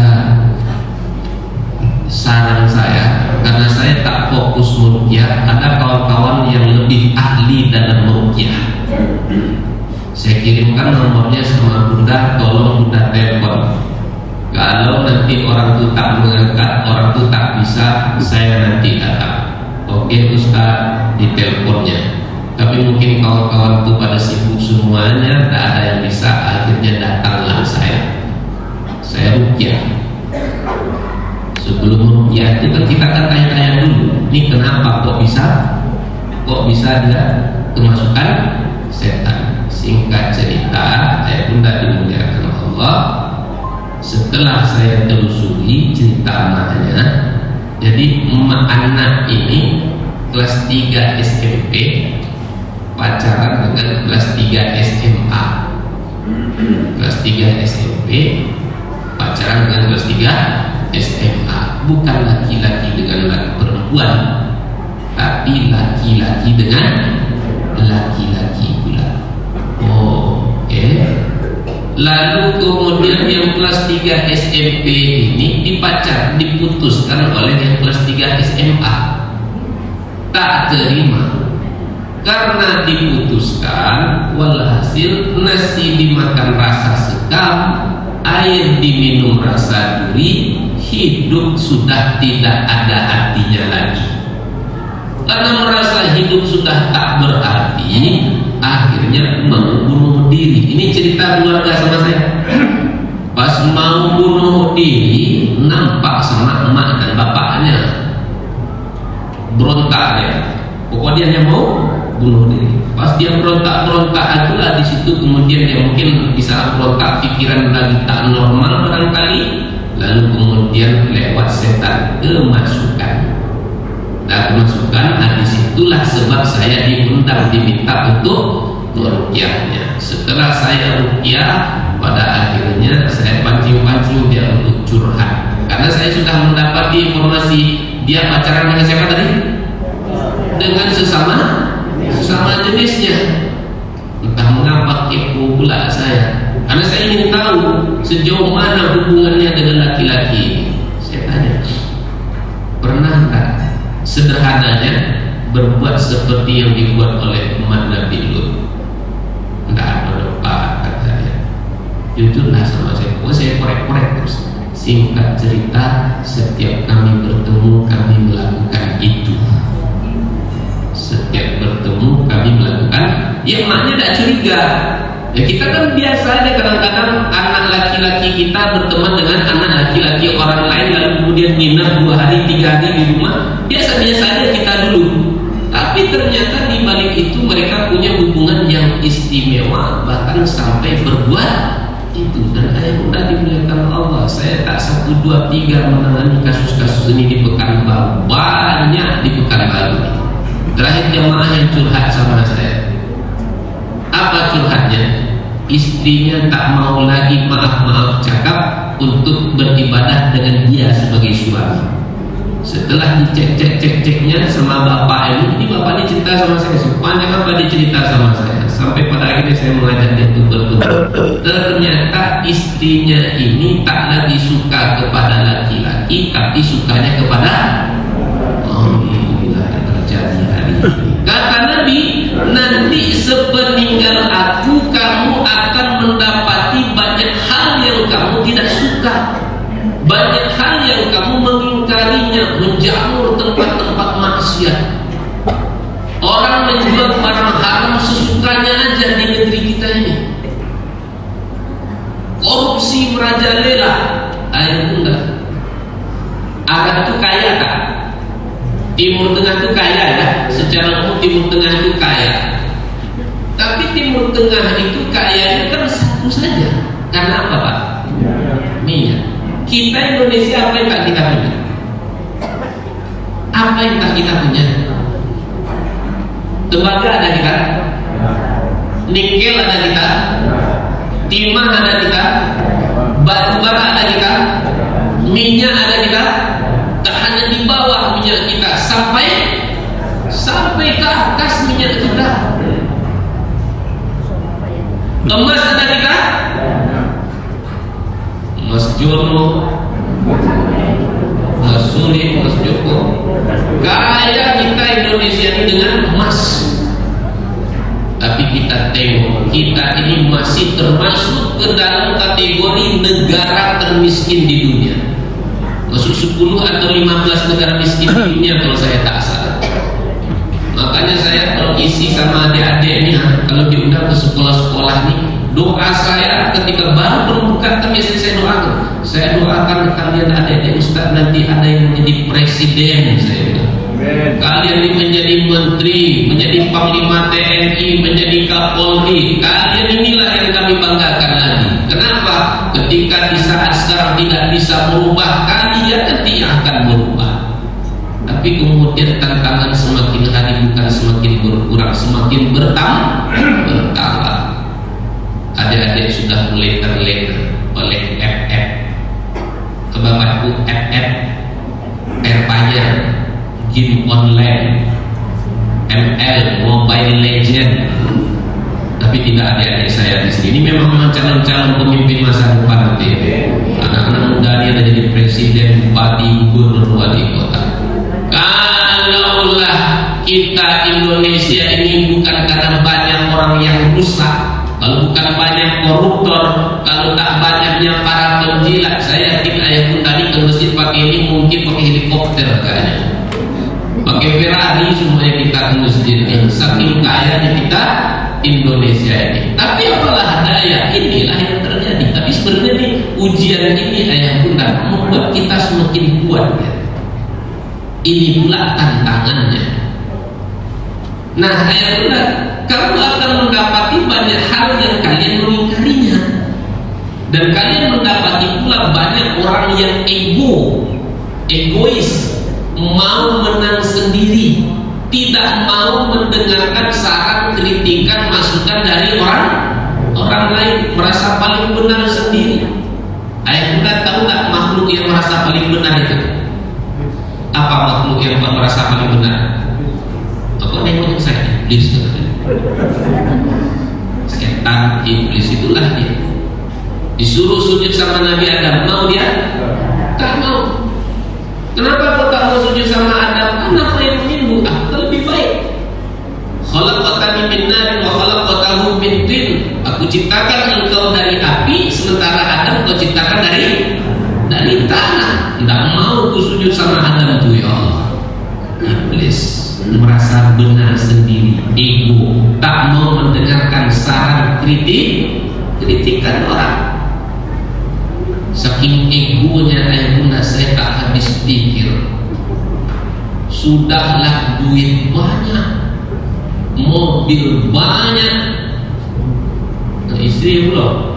saran saya, karena saya tak fokus meruqyah, ada kawan-kawan yang lebih ahli dalam meruqyah. Saya kirimkan nomornya sama Bunda, tolong Bunda telepon. Kalau nanti orang itu tak mengangkat, orang itu tak bisa, saya nanti datang. Oke Ustaz, di teleponnya. Tapi mungkin kawan-kawan itu pada sibuk semuanya, tak ada yang bisa. Akhirnya datanglah saya ruqyah. Sebelum ruqyah itu kan kita akan tanya-tanya dulu, ini kenapa kok bisa dia kemasukan setan. Singkat cerita, Bunda dimuliakan Allah, setelah saya telusuri cerita maknya, jadi emak anak ini kelas 3 SMP pacaran dengan kelas 3 SMA. Kelas 3 SMP pacaran dengan kelas 3 SMA. Bukan laki-laki dengan perempuan, tapi laki-laki dengan laki-laki pula. Lalu kemudian yang kelas 3 SMP ini diputuskan oleh yang kelas 3 SMA. Tak terima. Karena diputuskan, walhasil nasi dimakan rasa sekam, air diminum rasa duri, hidup sudah tidak ada artinya lagi. Karena merasa hidup sudah tak berarti, akhirnya mau bunuh diri. Ini cerita keluarga sama saya. Pas mau bunuh diri, nampak sama emak dan bapaknya, berontak dia. Pokoknya dia mau bunuh diri. Pas dia berontak itulah di situ kemudian dia mungkin bisa berontak, pikiran lagi tak normal barangkali, lalu kemudian lewat setan kemasukan. Dan kemasukan, disitulah sebab saya diundang, diminta untuk meruqyahnya. Setelah saya ruqyah, pada akhirnya saya pancing-pancing dia untuk curhat. Karena saya sudah mendapati informasi dia pacaran dengan siapa tadi? Dengan sesama jenisnya. Entah mengapa kepo pula saya, karena saya ingin tahu sejauh mana hubungannya dengan laki-laki. Saya tanya, pernah tak sederhananya berbuat seperti yang dibuat oleh umat Nabi Lut? Tidak ada Pak, katanya. Jujurlah sama saya, saya korek-korek terus. Singkat cerita, setiap kami bertemu kami melakukan itu. Setiap bertemu kami melakukan. Ya maknya tidak curiga. Ya kita kan biasa aja kadang-kadang anak laki-laki kita berteman dengan anak laki-laki orang lain, lalu kemudian nginep 2 hari 3 hari di rumah. Biasa-biasa aja kita dulu. Tapi ternyata di balik itu mereka punya hubungan yang istimewa, bahkan sampai berbuat itu. Dan ayah dimuliakan Allah, saya tak 1, 2, 3 menangani kasus-kasus ini di Pekanbaru. Banyak di Pekanbaru. Terakhir jemaah yang curhat sama saya. Apa curhatnya? Istrinya tak mau lagi maaf-maaf cakap untuk beribadah dengan dia sebagai suami. Setelah dicek-ceknya sama bapak ini bapak ini cerita sama saya sepanjang apa dia cerita sama saya, sampai pada akhirnya saya mengajak dia untuk bertemu. Ternyata istrinya ini tak lagi suka kepada laki-laki, tapi sukanya kepada kata Nabi, nanti sepeninggal aku kamu akan mendapati banyak hal yang kamu tidak suka, banyak hal yang kamu mengingkarinya, menjamur tempat-tempat maksiat. Orang menjual barang haram sesukanya aja di negeri kita ini. Korupsi merajalela. Ayo enggak. Arab itu kaya kan? Timur Tengah itu kaya ya, secara umum Timur Tengah itu kaya. Tapi Timur Tengah itu kayanya kan satu saja. Karena apa Pak? Minyak. Kita Indonesia apa yang tak kita punya? Apa yang tak kita punya? Tembaga ada kita, nikel ada kita, timah ada kita, batu bara ada kita, minyak ada kita. Tak hanya di bawah minyak kita, sampai ke atas minyak kita. Emas ada kita, emas Jono, emas Suli, emas Joko. Kaya kita Indonesia ini dengan emas. Tapi kita tengok, kita ini masih termasuk ke dalam kategori negara termiskin di dunia. Masuk 10 atau 15 negara miskin di dunia kalau saya tak salah. Makanya saya kalau isi sama adik-adik ini, kalau diundang ke sekolah-sekolah ini, doa saya ketika baru berbuka, biasanya saya doakan. Saya doakan kalian adik-adik Ustaz nanti ada yang menjadi presiden, saya bilang. Kalian ini menjadi menteri, menjadi panglima TNI, menjadi Kapolri. Kalian inilah yang kami banggakan lagi. Kenapa? Ketika di saat sekarang tidak bisa merubah, kalian nanti akan berubah. Tapi kemudian tantangan semakin hari bukan semakin berkurang, semakin bertambah. Adik-adik sudah mulai terlena oleh FF. Kebabatu FF, Airpanya, game online, ML, Mobile Legend. Tapi tidak adik-adik saya di sini. Ini memang calon-calon pemimpin masa depan nanti. Anak-anak muda ini ada jadi presiden, bupati, gubernur, wali kota. Kalaulah kita Indonesia ini bukan karena banyak orang yang rusak, kalau bukan banyak koruptor, kalau tak banyaknya para penjilat, saya yakin ayah pun tadi ke masjid pakai ini mungkin pakai helikopter kayaknya, pakai Ferrari semuanya kita ke masjid. Saking kayanya kita Indonesia ini. Tapi apalah daya, inilah yang terjadi. Tapi sebenarnya nih, ujian ini ayah bunda membuat kita semakin kuat ya. Ini pula tantangannya. Nah ayah bunda, kamu akan mendapati banyak hal yang kalian mengingkarinya, dan kalian mendapati pula banyak orang yang egois, mau menang sendiri, tidak mau mendengarkan saran, kritikan, masukan dari orang lain, merasa paling benar sendiri. Ayah bunda tahu tak makhluk yang merasa paling benar itu? Apa makhluk yang merasa paling benar? Apa nengoknya saya? Iblis katanya. Setan, iblis itulah dia. Disuruh sujud sama Nabi Adam, mau dia? Tak mau. Kenapa kau tak mau sujud sama Adam? Karena khairun minhu, lebih baik. Khalaqtani min nar wa khalaqtahu min tin. Aku ciptakan engkau dari api, sementara Adam kau ciptakan dari tanah. Tidak mau ku sujud sama Adam tu ya Allah. Iblis merasa benar sendiri, ego, tak mau mendengarkan saran, kritikan orang. Saking egonya ayah bunda, saya tak habis pikir. Sudahlah duit banyak, mobil banyak, nah, istri belum,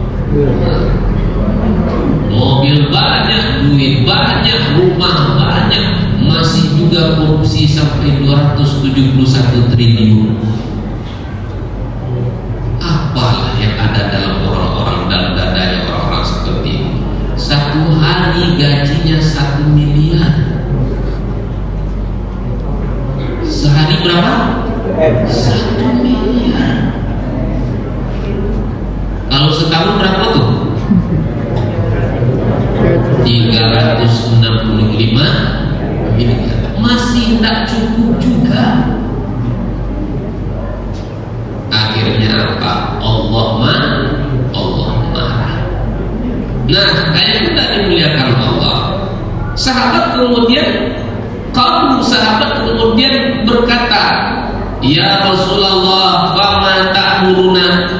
mobil banyak, duit banyak, rumah banyak, masih juga korupsi sampai 271 triliun. Apalah yang ada dalam orang-orang, dalam dadanya orang-orang seperti ini. Satu hari gajinya 1 miliar. Sehari berapa? 1 miliar. Kalau setahun berapa tuh? 365 miliar. Masih tidak cukup juga. Akhirnya apa? Allah marah. Nah, ayat kita dimuliakan Allah. Sahabat kemudian berkata, ya Rasulullah, fama ta'muruna,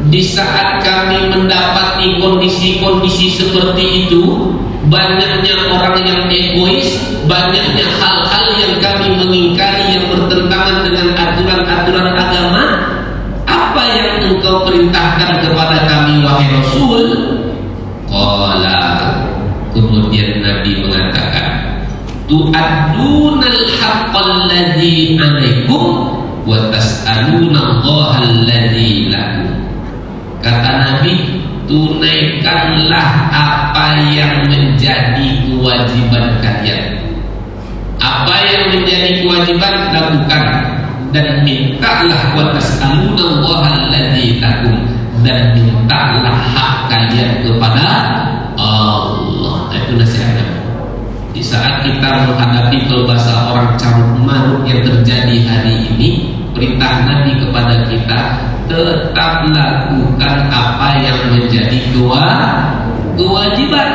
di saat kami mendapati kondisi-kondisi seperti itu, banyaknya orang yang egois, banyaknya hal-hal yang kami mengingkari yang bertentangan dengan aturan-aturan agama, apa yang engkau perintahkan kepada kami wahai Rasul? Qala, kemudian Nabi mengatakan, tu'addunal alladzi 'alaikum wa tas'aluna Allaha alladzi lakum. Kata Nabi, tunaikanlah apa yang menjadi kewajiban kalian. Apa yang menjadi kewajiban lakukan, dan mintalah wa tas'aluna Allaha alladzi lakum, dan mintalah hak kalian kepada Allah. Itu nasihatnya. Di saat kita menghadapi kalau bahasa orang carut marut yang terjadi hari ini, perintah Nabi kepada kita, tetap lakukan apa yang menjadi kewajiban.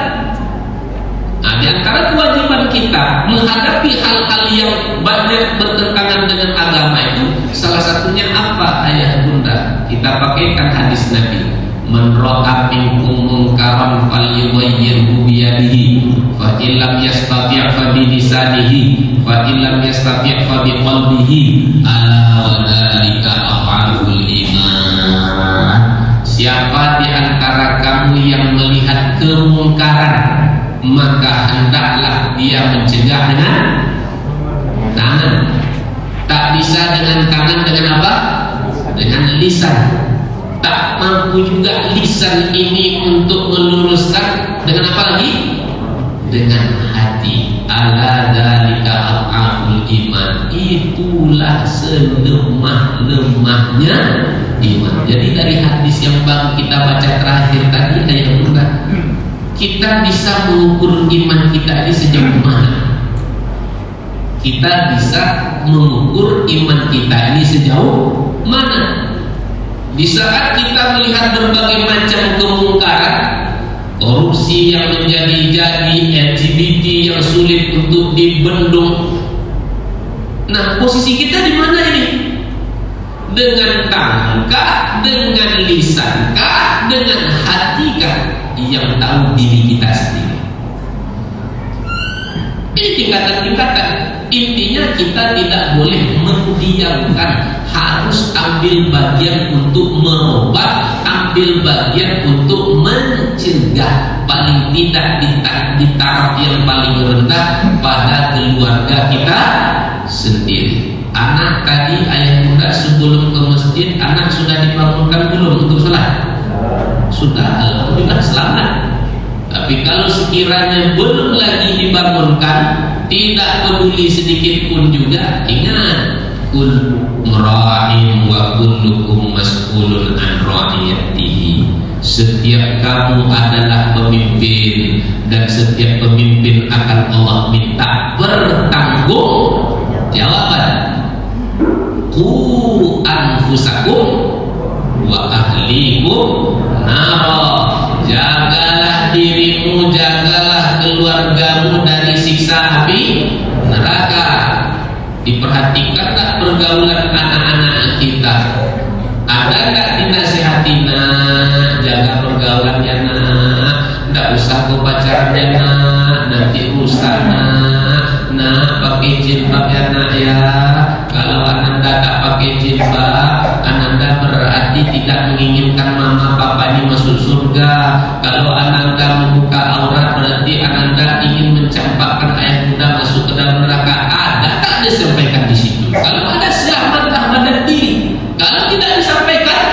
Nah, di antara kewajiban kita menghadapi hal-hal yang banyak bertentangan dengan agama itu, salah satunya apa, ayah bunda? Kita pakaikan hadis Nabi, man ra'a minkum munkaran falyughayyirhu biyadihi, fa in lam yastati' fa bi lisanihi, fa in lam yastati' fa bi qalbihi, ala wa dzalika af'alul iman. Siapa di antara kamu yang melihat kemungkaran, maka hendaklah dia mencegah dengan tangan. Tak bisa dengan tangan, dengan apa? Dengan lisan. Tak mampu juga lisan ini untuk meluruskan, dengan apa lagi? Dengan hati. Ala dzalika af'alul iman. Itulah selemah-lemahnya iman. Jadi dari hadis yang baru kita baca terakhir tadi, ayat bunda, kita bisa mengukur iman kita ini sejauh mana. Kita bisa mengukur iman kita ini sejauh mana. Di saat kita melihat berbagai macam kemungkaran, korupsi yang menjadi-jadi, LGBT yang sulit untuk dibendung. Nah, posisi kita di mana ini? Dengan tangankah, dengan lisankah, dengan hatikah? Yang tahu diri kita sendiri. Ini tingkatan-tingkatan. Intinya kita tidak boleh mendiamkan, harus ambil bagian untuk merubah, ambil bagian untuk mencegah, paling tidak di taraf yang paling rendah pada keluarga kita sendiri. Anak tadi, ayah bunda, sebelum ke masjid, anak sudah dibangunkan belum untuk sholat? Sudah, alhamdulillah, selamat. Tapi kalau sekiranya belum lagi dibangunkan, tidak peduli sedikit pun juga, ingat, kullukum ra'in wa kullukum mas'ulun an ra'iyatihi. Setiap kamu adalah pemimpin, dan setiap pemimpin akan Allah minta bertanggung jawaban. Qu anfusakum wa ahlikum nara. Jagalah dirimu, jagalah keluargamu dari siksa api neraka. Diperhatikanlah pergaulan anak-anak kita. Ada enggak dinasihati, nak, jaga pergaulannya, nak, enggak usah kau pacaran ya, nak, nanti rusak, nak, pakai jilbab ya, nak, ya. Kalau ananda tak pakai jilbab, ananda berarti tidak menginginkan mama papa ini masuk surga. Kalau ananda membuka aurat, berarti ananda ingin mencampakkan ayah bunda masuk ke dalam neraka. Ada tak disampaikan di situ? Kalau ada, selamatlah badan diri. Kalau tidak disampaikan,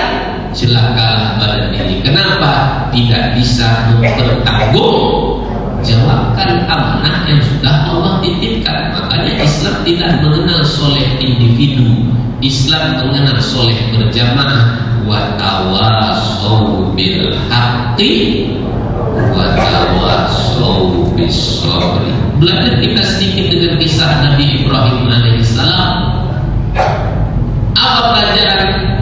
celakalah badan diri. Kenapa? Tidak bisa mempertanggung jawabkan amanah yang sudah Allah titipkan. Makanya Islam tidak mengenal soleh individu, Islam mengenal soleh berjamaah. Wa tawassaw bil haqqi wa tawassaw bis sabri. Belajar kita sedikit dengan kisah Nabi Ibrahim alaihissalam. Apa pelajaran?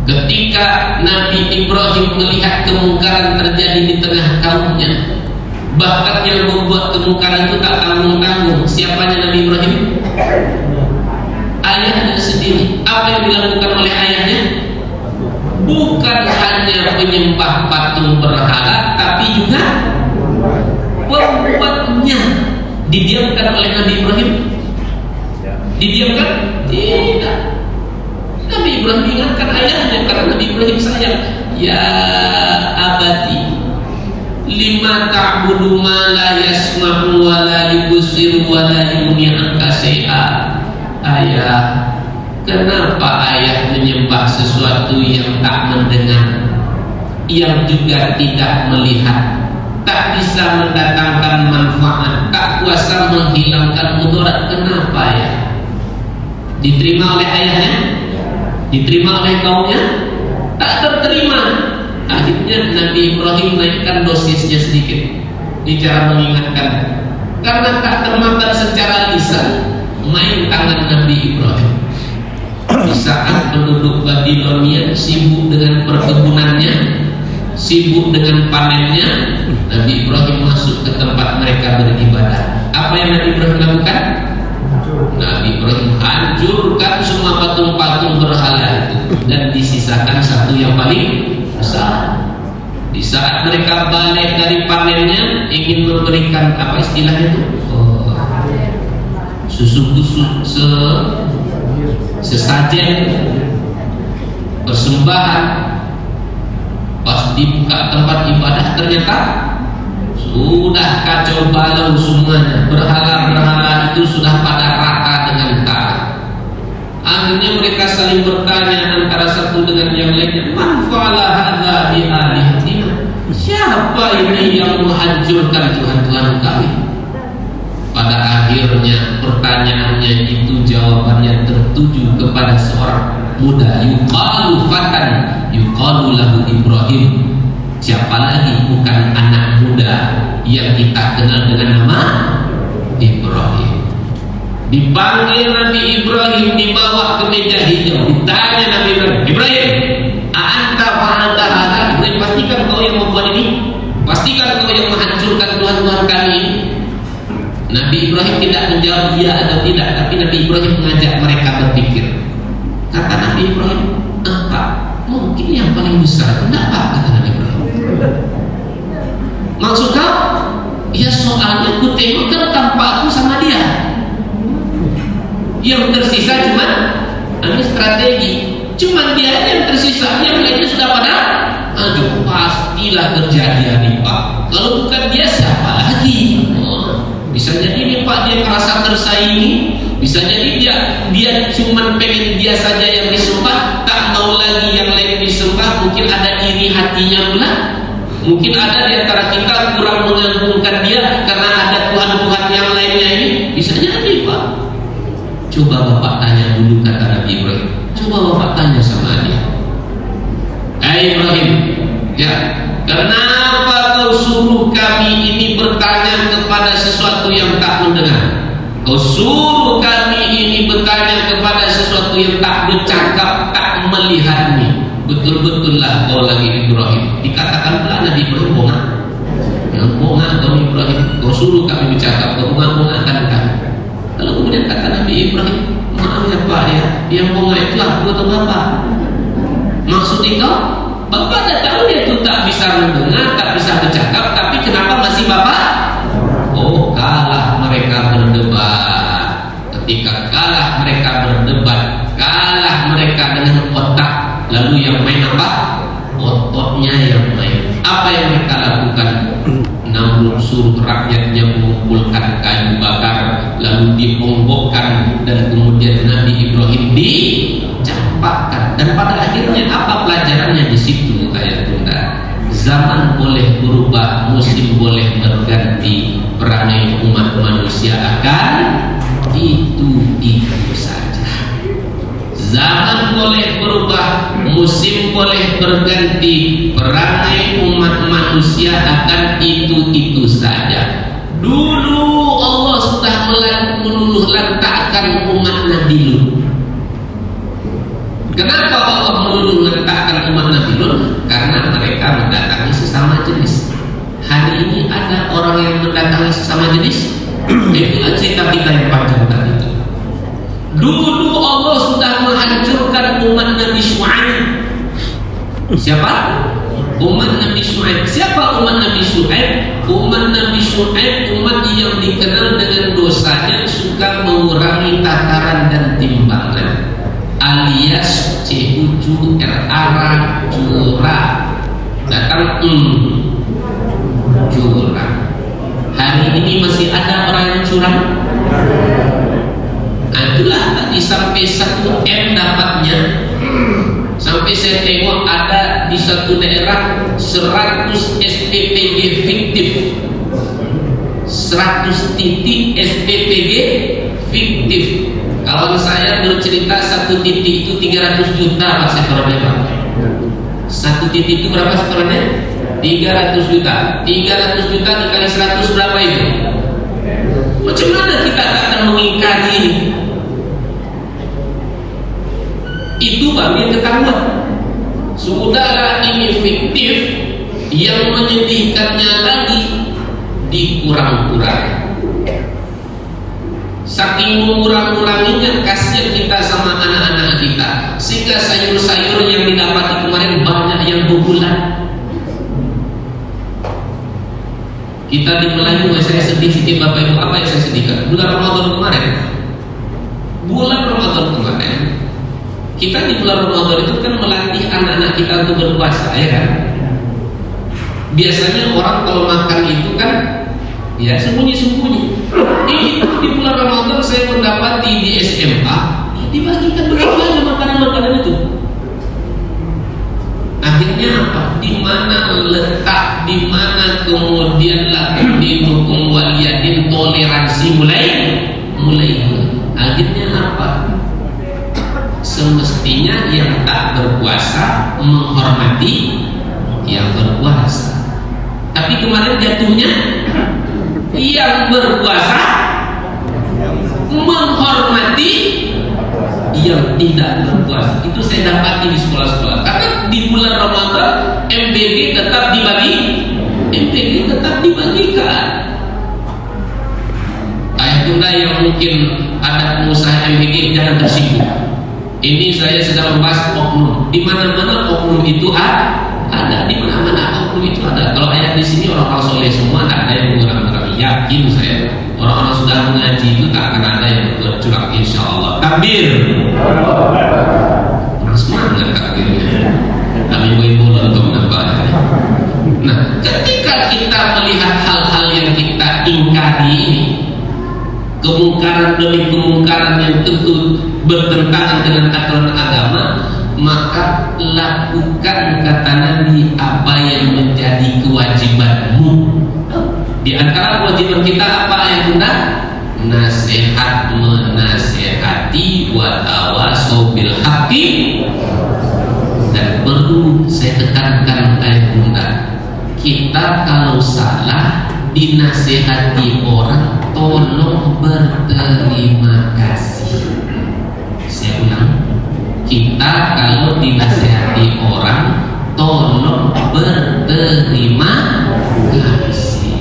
Ketika Nabi Ibrahim melihat kemungkaran terjadi di tengah kaumnya, bahkan yang membuat kemungkaran itu tak tanggung-tanggung. Siapanya Nabi Ibrahim? Ayahnya sendiri. Apa yang dilakukan oleh ayahnya? Bukan hanya penyembah patung berhala, tapi juga pembuatnya. Didiamkan oleh Nabi Ibrahim? Didiamkan? Tidak. Nabi Ibrahim ingatkan ayahnya, karena Nabi Ibrahim sayang. Ya abati, lima ta'budu ma la yasma'u wa la yubsiru wa la yughni anka syai'a. ayah, kenapa ayah menyembah sesuatu yang tak mendengar, yang juga tidak melihat, tak bisa mendatangkan manfaat, tak kuasa menghilangkan mudarat? Kenapa ya? Diterima oleh ayahnya? Diterima oleh kaumnya? Tak terterima. Akhirnya Nabi Ibrahim naikkan dosisnya sedikit, bicara mengingatkan, karena tak termakan secara lisan. Main tangan Nabi Ibrahim di saat penduduk Babilonia sibuk dengan perkebunannya, sibuk dengan panennya. Nabi Ibrahim masuk ke tempat mereka beribadah. Apa yang Nabi Ibrahim lakukan? Nabi Ibrahim hancurkan semua patung-patung berhala itu dan disisakan satu yang paling besar. Di saat mereka balik dari panennya, ingin memberikan apa istilahnya itu, sesajen persembahan. Pas dibuka tempat ibadah, ternyata sudah kacau balau semuanya. Berhala-berhala itu sudah pada rata dengan tanah. Akhirnya mereka saling bertanya antara satu dengan yang lainnya, man fa'ala hadza bi alihatina? Siapa ini yang menghancurkan Tuhan-Tuhan kami? Pada akhirnya pertanyaannya itu jawabannya tertuju kepada seorang muda, yuqalu fatan yuqalu lahu Ibrahim. Siapa lagi bukan anak muda yang kita kenal dengan nama Ibrahim. Dipanggil Nabi Ibrahim, dibawa ke meja hijau, ditanya Nabi Ibrahim, Ibrahim, a'anta fa'alta hadza? Ibrahim, pastikan kau yang membuat ini? Pastikan kau yang menghancurkan Tuhan-Tuhan kami ini? Nabi Ibrahim tidak menjawab iya atau tidak, tapi Nabi Ibrahim mengajak mereka berpikir. Kata Nabi Ibrahim, apa? Mungkin yang paling besar pendapat, kata Nabi Ibrahim. Maksud kau? Ya soalnya ku tengok kan tanpa aku sama dia. Yang tersisa cuma strategi. Cuma dia yang tersisa, yang lainnya sudah pada. Aduh, pastilah kejadian nih Pak. Kalau bukan dia siapa lagi? Bisa jadi nih Pak, dia merasa tersaingi. Bisa jadi dia cuma pengen dia saja yang disembah, tak mau lagi yang lain disembah. Mungkin ada iri hatinya pula. Mungkin ada di antara kita kurang mengagungkan dia karena ada Tuhan-Tuhan yang lainnya ini. Bisa jadi Pak. Coba Bapak tanya dulu, kata Nabi Ibrahim. Coba Bapak tanya sama dia. Ibrahim, ya, kenapa kau suruh kami ini bertanya kepada sesuatu yang tak mendengar? Kau suruh kami ini bertanya kepada sesuatu yang tak bercakap, tak melihat nih. Betul-betullah kau lagi Ibrahim. Dikatakan pula Nabi Ibrahim bongak. Yang bongak kau Ibrahim. Kau suruh kami bercakap, kau bongak-bongakkan kami. Lalu kemudian kata Nabi Ibrahim, maaf ya Pak ya, yang bongak itu aku atau Bapak? Maksud itu, Bapak dah tahu dia itu tak bisa mendengar, tak bisa bercakap, tapi kenapa masih Bapak? Oh, kalah mereka berdebat. Ketika kalah mereka berdebat, kalah mereka dengan otak, lalu yang main apa? Ototnya yang main. Apa yang mereka lakukan? Namrud suruh rakyatnya mengumpulkan kayu bakar, lalu dibongkokkan, dan kemudian Nabi Ibrahim dicampakkan. Dan pada akhirnya apa pelajarannya di situ, ayat Bunda? Zaman boleh berubah, musim boleh berganti, perangai umat manusia akan itu saja. Zaman boleh berubah, musim boleh berganti, perangai umat manusia akan itu saja. Dulu Allah sudah meluluh lantakkan umat Nabi Lut. Kenapa Allah meluluh lantakkan umat Nabi Lut? Karena mereka mendatangi sesama jenis. Hari ini ada orang yang mendatangi sesama jenis. Itulah cerita kita yang panjang tadi itu. Dulu Allah sudah menghancurkan umat Nabi Syuaib. Siapa? Umat Nabi Syuaib. Siapa umat Nabi Syuaib? Umat Nabi Syuaib, umat yang dikenal dengan dosanya suka mengurangi takaran dan timbangan, alias curang. Datang curang. Hari ini masih ada orang yang curang? itulah tadi sampai 1 M dapatnya. Sampai saya tengok ada di satu daerah 100 SPPG fiktif, 100 titik SPPG fiktif. Kawan saya bercerita 1 titik itu 300 juta Pak setorannya Pak. 1 titik itu berapa setorannya? 300 juta. 300 juta dikali 100 berapa itu? Macam mana kita akan mengingkari ini? Itu baru yang ketahuan. Saudara, ini fiktif. Yang menyedihkannya lagi dikurang-kurang. Saking mengurang-uranginya, kasihan kita sama anak-anak kita, sehingga sayur-sayur yang didapati kemarin banyak yang berbulan. Kita di Melayu, saya sedih sedikit Bapak Ibu. Apa yang saya sedihkan? Bulan Ramadan kemarin, kita di bulan Ramadan itu kan melatih anak-anak kita untuk berpuasa, ya kan? Biasanya orang kalau makan itu kan ya sembunyi-sembunyi. Di bulan Ramadan saya mendapati di SMA ya dibagikan begitu aja makanan-makanan itu. Akhirnya apa? Di mana letak, di mana kemudian lakukan waliyadin, toleransi mulai. Akhirnya apa? Semestinya yang tak berpuasa menghormati yang berpuasa. Tapi kemarin jatuhnya yang berpuasa menghormati yang tidak berpuasa. Itu saya dapati di sekolah-sekolah. Karena di bulan Ramadan MBG tetap dibagikan. Ayah bunda yang mungkin ada pengusaha MBG jangan tersinggung. Ini saya sedang membahas oknum. Di mana-mana oknum itu ada. Di mana-mana oknum itu ada. Kalau ayat di sini orang-orang soleh semua, tak ada yang mengurang-urangi. Yakin saya. Orang-orang sudah mengaji itu tak akan ada yang bercurang, insya Allah. Takbir. Semangat takbirnya. Kami boleh untuk menambahnya. Nah, ketika kita melihat hal-hal yang kita ingkari ini, kemungkaran demi kemungkaran yang tentu bertentangan dengan aturan agama, maka lakukan kata Nabi apa yang menjadi kewajibanmu. Di antara kewajiban kita apa yang bunda? Nasihat menasehati, wa tawasau bil haqqi. Dan perlu saya tekankan ayah bunda, kita kalau salah dinasehati orang, tolong berterima kasih. Saya ulang, kita kalau dinasehati orang, tolong berterima kasih.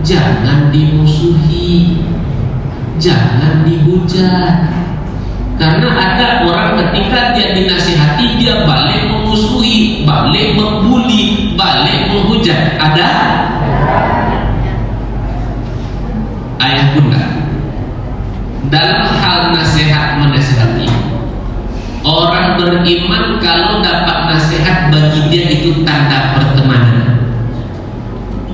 Jangan dimusuhi, jangan dihujat. Karena ada orang ketika dia dinasihati, dia balik memusuhi, balik membuli, balik menghujat. Ada? Ayah bunda, dalam hal nasihat menasihati, orang beriman kalau dapat nasihat bagi dia itu tanda pertemanan.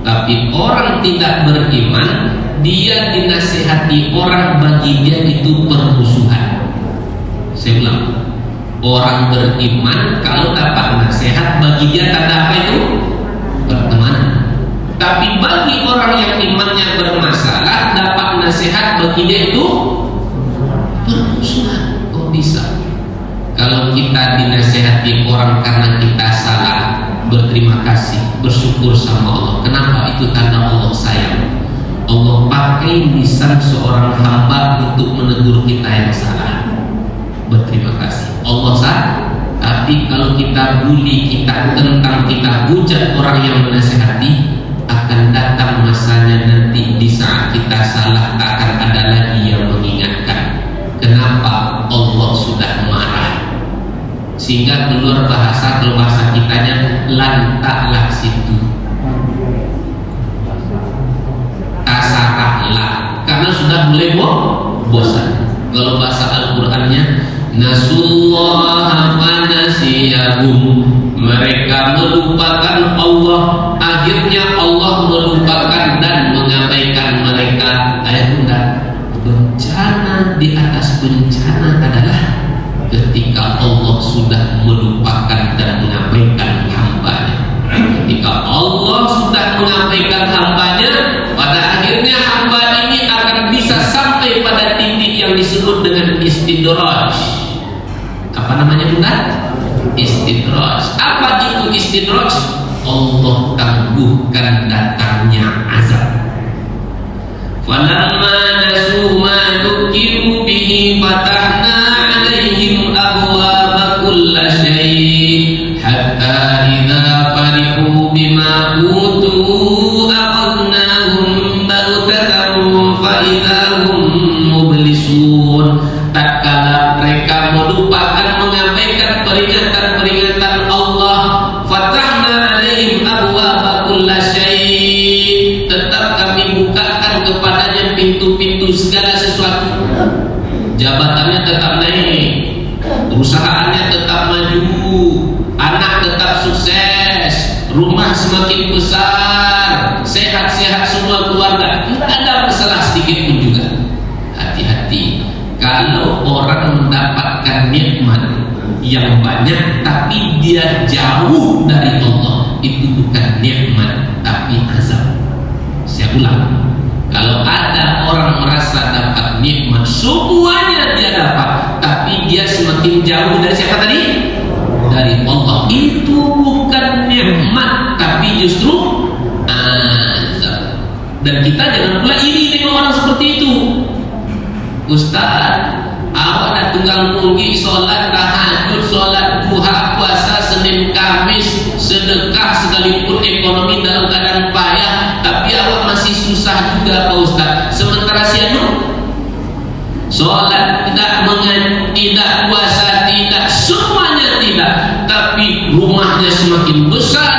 Tapi orang tidak beriman, dia dinasihati orang, bagi dia itu permusuhan. Saya ulang, orang beriman kalau dapat nasihat bagi dia tanda apa itu? Pertemanan. Tapi bagi orang yang imannya bermasalah, dapat nasihat bagi dia itu permusuhan. Kok bisa? Kalau kita dinasihati orang karena kita salah, berterima kasih, bersyukur sama Allah. Kenapa? Itu tanda Allah sayang. Allah pakai lisan seorang hamba untuk menegur kita yang salah. Berterima kasih Allah sah. Tapi kalau kita bully, kita tentang, kita hujat orang yang menasihati, akan datang masanya nanti di saat kita salah tak akan ada lagi yang mengingatkan. Kenapa? Allah sudah marah, sehingga keluar bahasa, kalau bahasa kitanya lantaklah situ, tasarahlah, karena sudah mulai bosan. Kalau bahasa Al-Qur'annya nasullaha fanasiyahum, mereka melupakan Allah, akhirnya Allah melupakan dan mengabaikan mereka. Ayat bunda, bencana di atas bencana. istidraj. Apa itu istidraj? Allah tangguhkan datangnya azab. Falamma nasu ma dzukiru bihi fatahna 'alaihim abwaaba kulli syai' hatta idza farihu bima utu akhadnahum baghtatan fa idza hum mublisun. Tatkala mereka melupakan mengabaikan peringatan Allah, fatahna 'alaihim abwaaba kulli syai', tetap kami bukakan kepadanya pintu-pintu segala sesuatu. Jabatannya tetap naik, perusahaannya tetap maju, anak tetap sukses, rumah semakin besar, sehat-sehat semua keluarga, tidak ada masalah sedikit pun juga. Hati-hati, kalau orang mendapatkan nikmat yang banyak tapi dia jauh dari Allah, itu bukan nikmat tapi azab. Saya ulang, kalau ada orang merasa dapat nikmat semuanya dia dapat, tapi dia semakin jauh dari siapa tadi? Dari Allah, itu bukan nikmat tapi justru azab. Dan kita jangan pula iri dengan orang seperti itu. Ustaz, awak dah tunggang punggi sholat tahajud, sholat duha, puasa Senin Kamis, sedekah sekalipun ekonomi dalam keadaan payah, tapi awak masih susah juga Pak Ustaz. Sementara si anu sholat tidak, puasa tidak, semuanya tidak, tapi rumahnya semakin besar,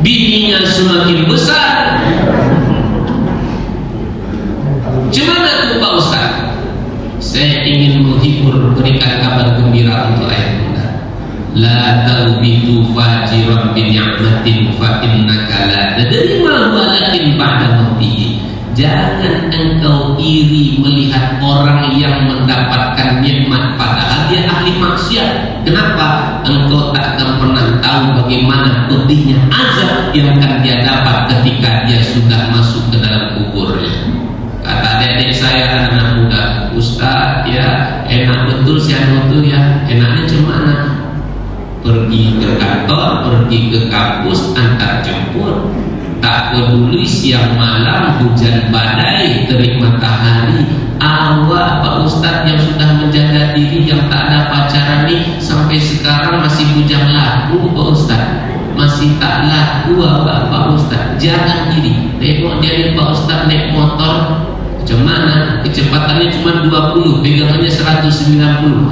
bininya semakin besar. Gimana tuh Pak Ustaz? Saya ingin menghibur, berikan kabar gembira untuk ayat Bunda. La talbitu fajiran bi ni'matin fa innaka la tadri ma walakin ba'da mautihi. Jangan engkau iri melihat orang yang mendapatkan nikmat padahal dia ahli maksiat. Kenapa? Engkau tak akan pernah tahu bagaimana pedihnya azab yang akan dia dapat ketika dia sudah masuk ke dalam kuburnya. Kata adik-adik saya, anak muda, Ustaz ya enak betul si anu tuh ya, enaknya cemana? Pergi ke kantor, pergi ke kampus, antar jemput, tak peduli siang malam, hujan badai, terik matahari. Awak Pak Ustaz yang sudah menjaga diri, yang tak ada pacaran nih, sampai sekarang masih bujang laku Pak Ustaz, masih tak laku awak Pak Ustaz. Jangan iri, tengok dia nih Pak Ustaz naik motor, macam kecepatannya cuma 20, pegangannya 190.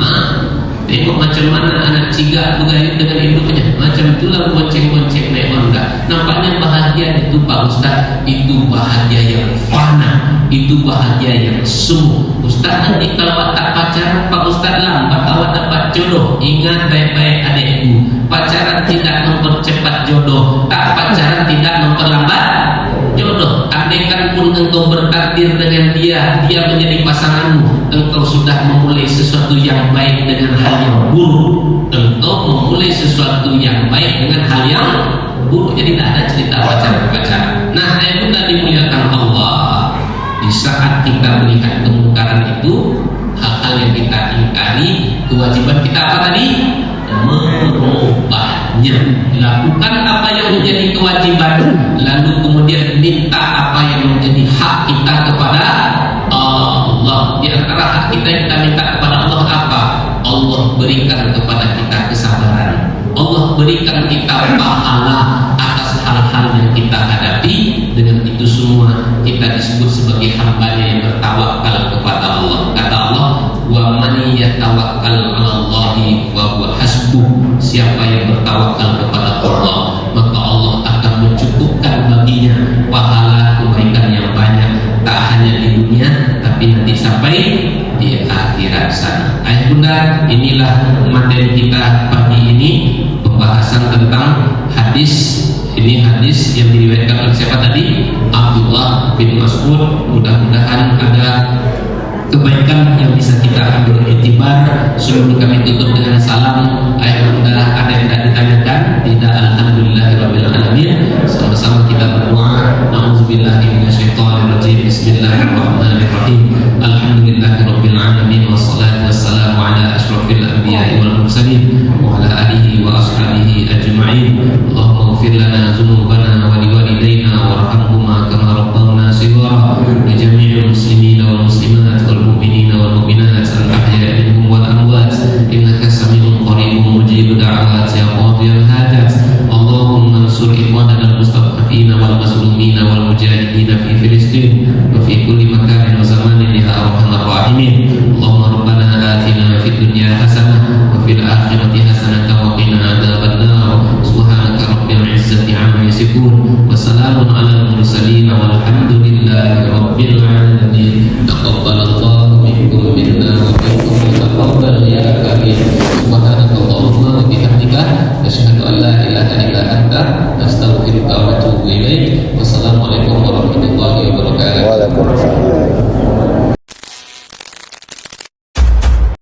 Tengok macam mana anak cigak bergaya dengan induknya, macam itulah bonceng-bonceng naik Honda. Nampaknya bahagia itu Pak Ustaz, itu bahagia yang fana, itu bahagia yang semu. Ustaz, nanti kalau awak tak pacaran Pak Ustaz, lambat awak dapat jodoh. Ingat baik-baik adikku, pacaran tidak mempercepat jodoh, tak pacaran tidak memperlambat jodoh. Andaikan pun engkau bertakdir dengan dia menjadi pasanganmu, engkau sudah memulai sesuatu yang baik dengan hal yang buruk. Engkau memulai sesuatu yang baik dengan hal yang buruk. Jadi tidak ada cerita pacaran. Nah, ayat Bunda dimuliakan Allah. Di saat kita melihat kemungkaran itu, hal-hal yang kita ingkari, kewajiban kita apa tadi? Merubahnya. Lakukan apa yang menjadi kewajiban, lalu kemudian minta apa yang menjadi hak kita kepada Allah. Di antara hak kita yang kita minta kepada Allah apa? Allah berikan kepada kita kesabaran, Allah berikan kita pahala atas hal-hal yang kita hadapi. Dengan itu semua kita disebut sebagai hambanya yang bertawakal kepada Allah. Kata Allah, wa man yatawakkal 'alallahi wa huwa hasbuh. Siapa yang bertawakal kepada Allah, maka Allah akan mencukupkan baginya pahala kebaikan yang banyak, tak hanya di dunia tapi nanti sampai di akhirat sana. Ayah Bunda, inilah materi kita pagi ini, pembahasan tentang hadis. Ini hadis yang diriwayatkan oleh siapa tadi? Abdullah bin Mas'ud. Mudah-mudahan ada kebaikan yang bisa kita ambil iktibar. Sebelum kami tutup dengan salam, ayah Bunda, ada yang tidak ditanyakan? Tidak. Alhamdulillahirabbil alamin. Sama-sama kita berdoa. Nauzubillahi minasyaitonirrajim. Bismillahirrahmanirrahim. Alhamdulillahirabbil alamin, wassalatu wassalamu ala asyrofil anbiya'i wal mursalin wa ala alihi wa وأصحابه أجمعين. اللهم اغفر لنا ذنوبنا ولوالدينا وارحمهما كما ربونا صغارا، لجميع المسلمين والمسلمات والمؤمنين والمؤمنات الأحياء منهم والأموات، إنك سميع قريب مجيب دعوات يا قاضي الحاجات. اللهم انصر إخواننا المستضعفين والمظلومين والمجاهدين في فلسطين وفي كل مكان وزمان يا أرحم الراحمين. اللهم ربنا آتنا في الدنيا حسنة وفي الآخرة حسنة وقنا عذاب النار. سبحانك رب العزة عما يصفون وسلام على المرسلين والحمد لله رب العالمين. تقبل الله منكم منا ومنكم وتقبل يا كريم. سبحانك اللهم وبحمدك أشهد أن لا إله إلا أنت أستغفرك وأتوب إليك. والسلام عليكم warahmatullahi wabarakatuh. Waalaikumsalam.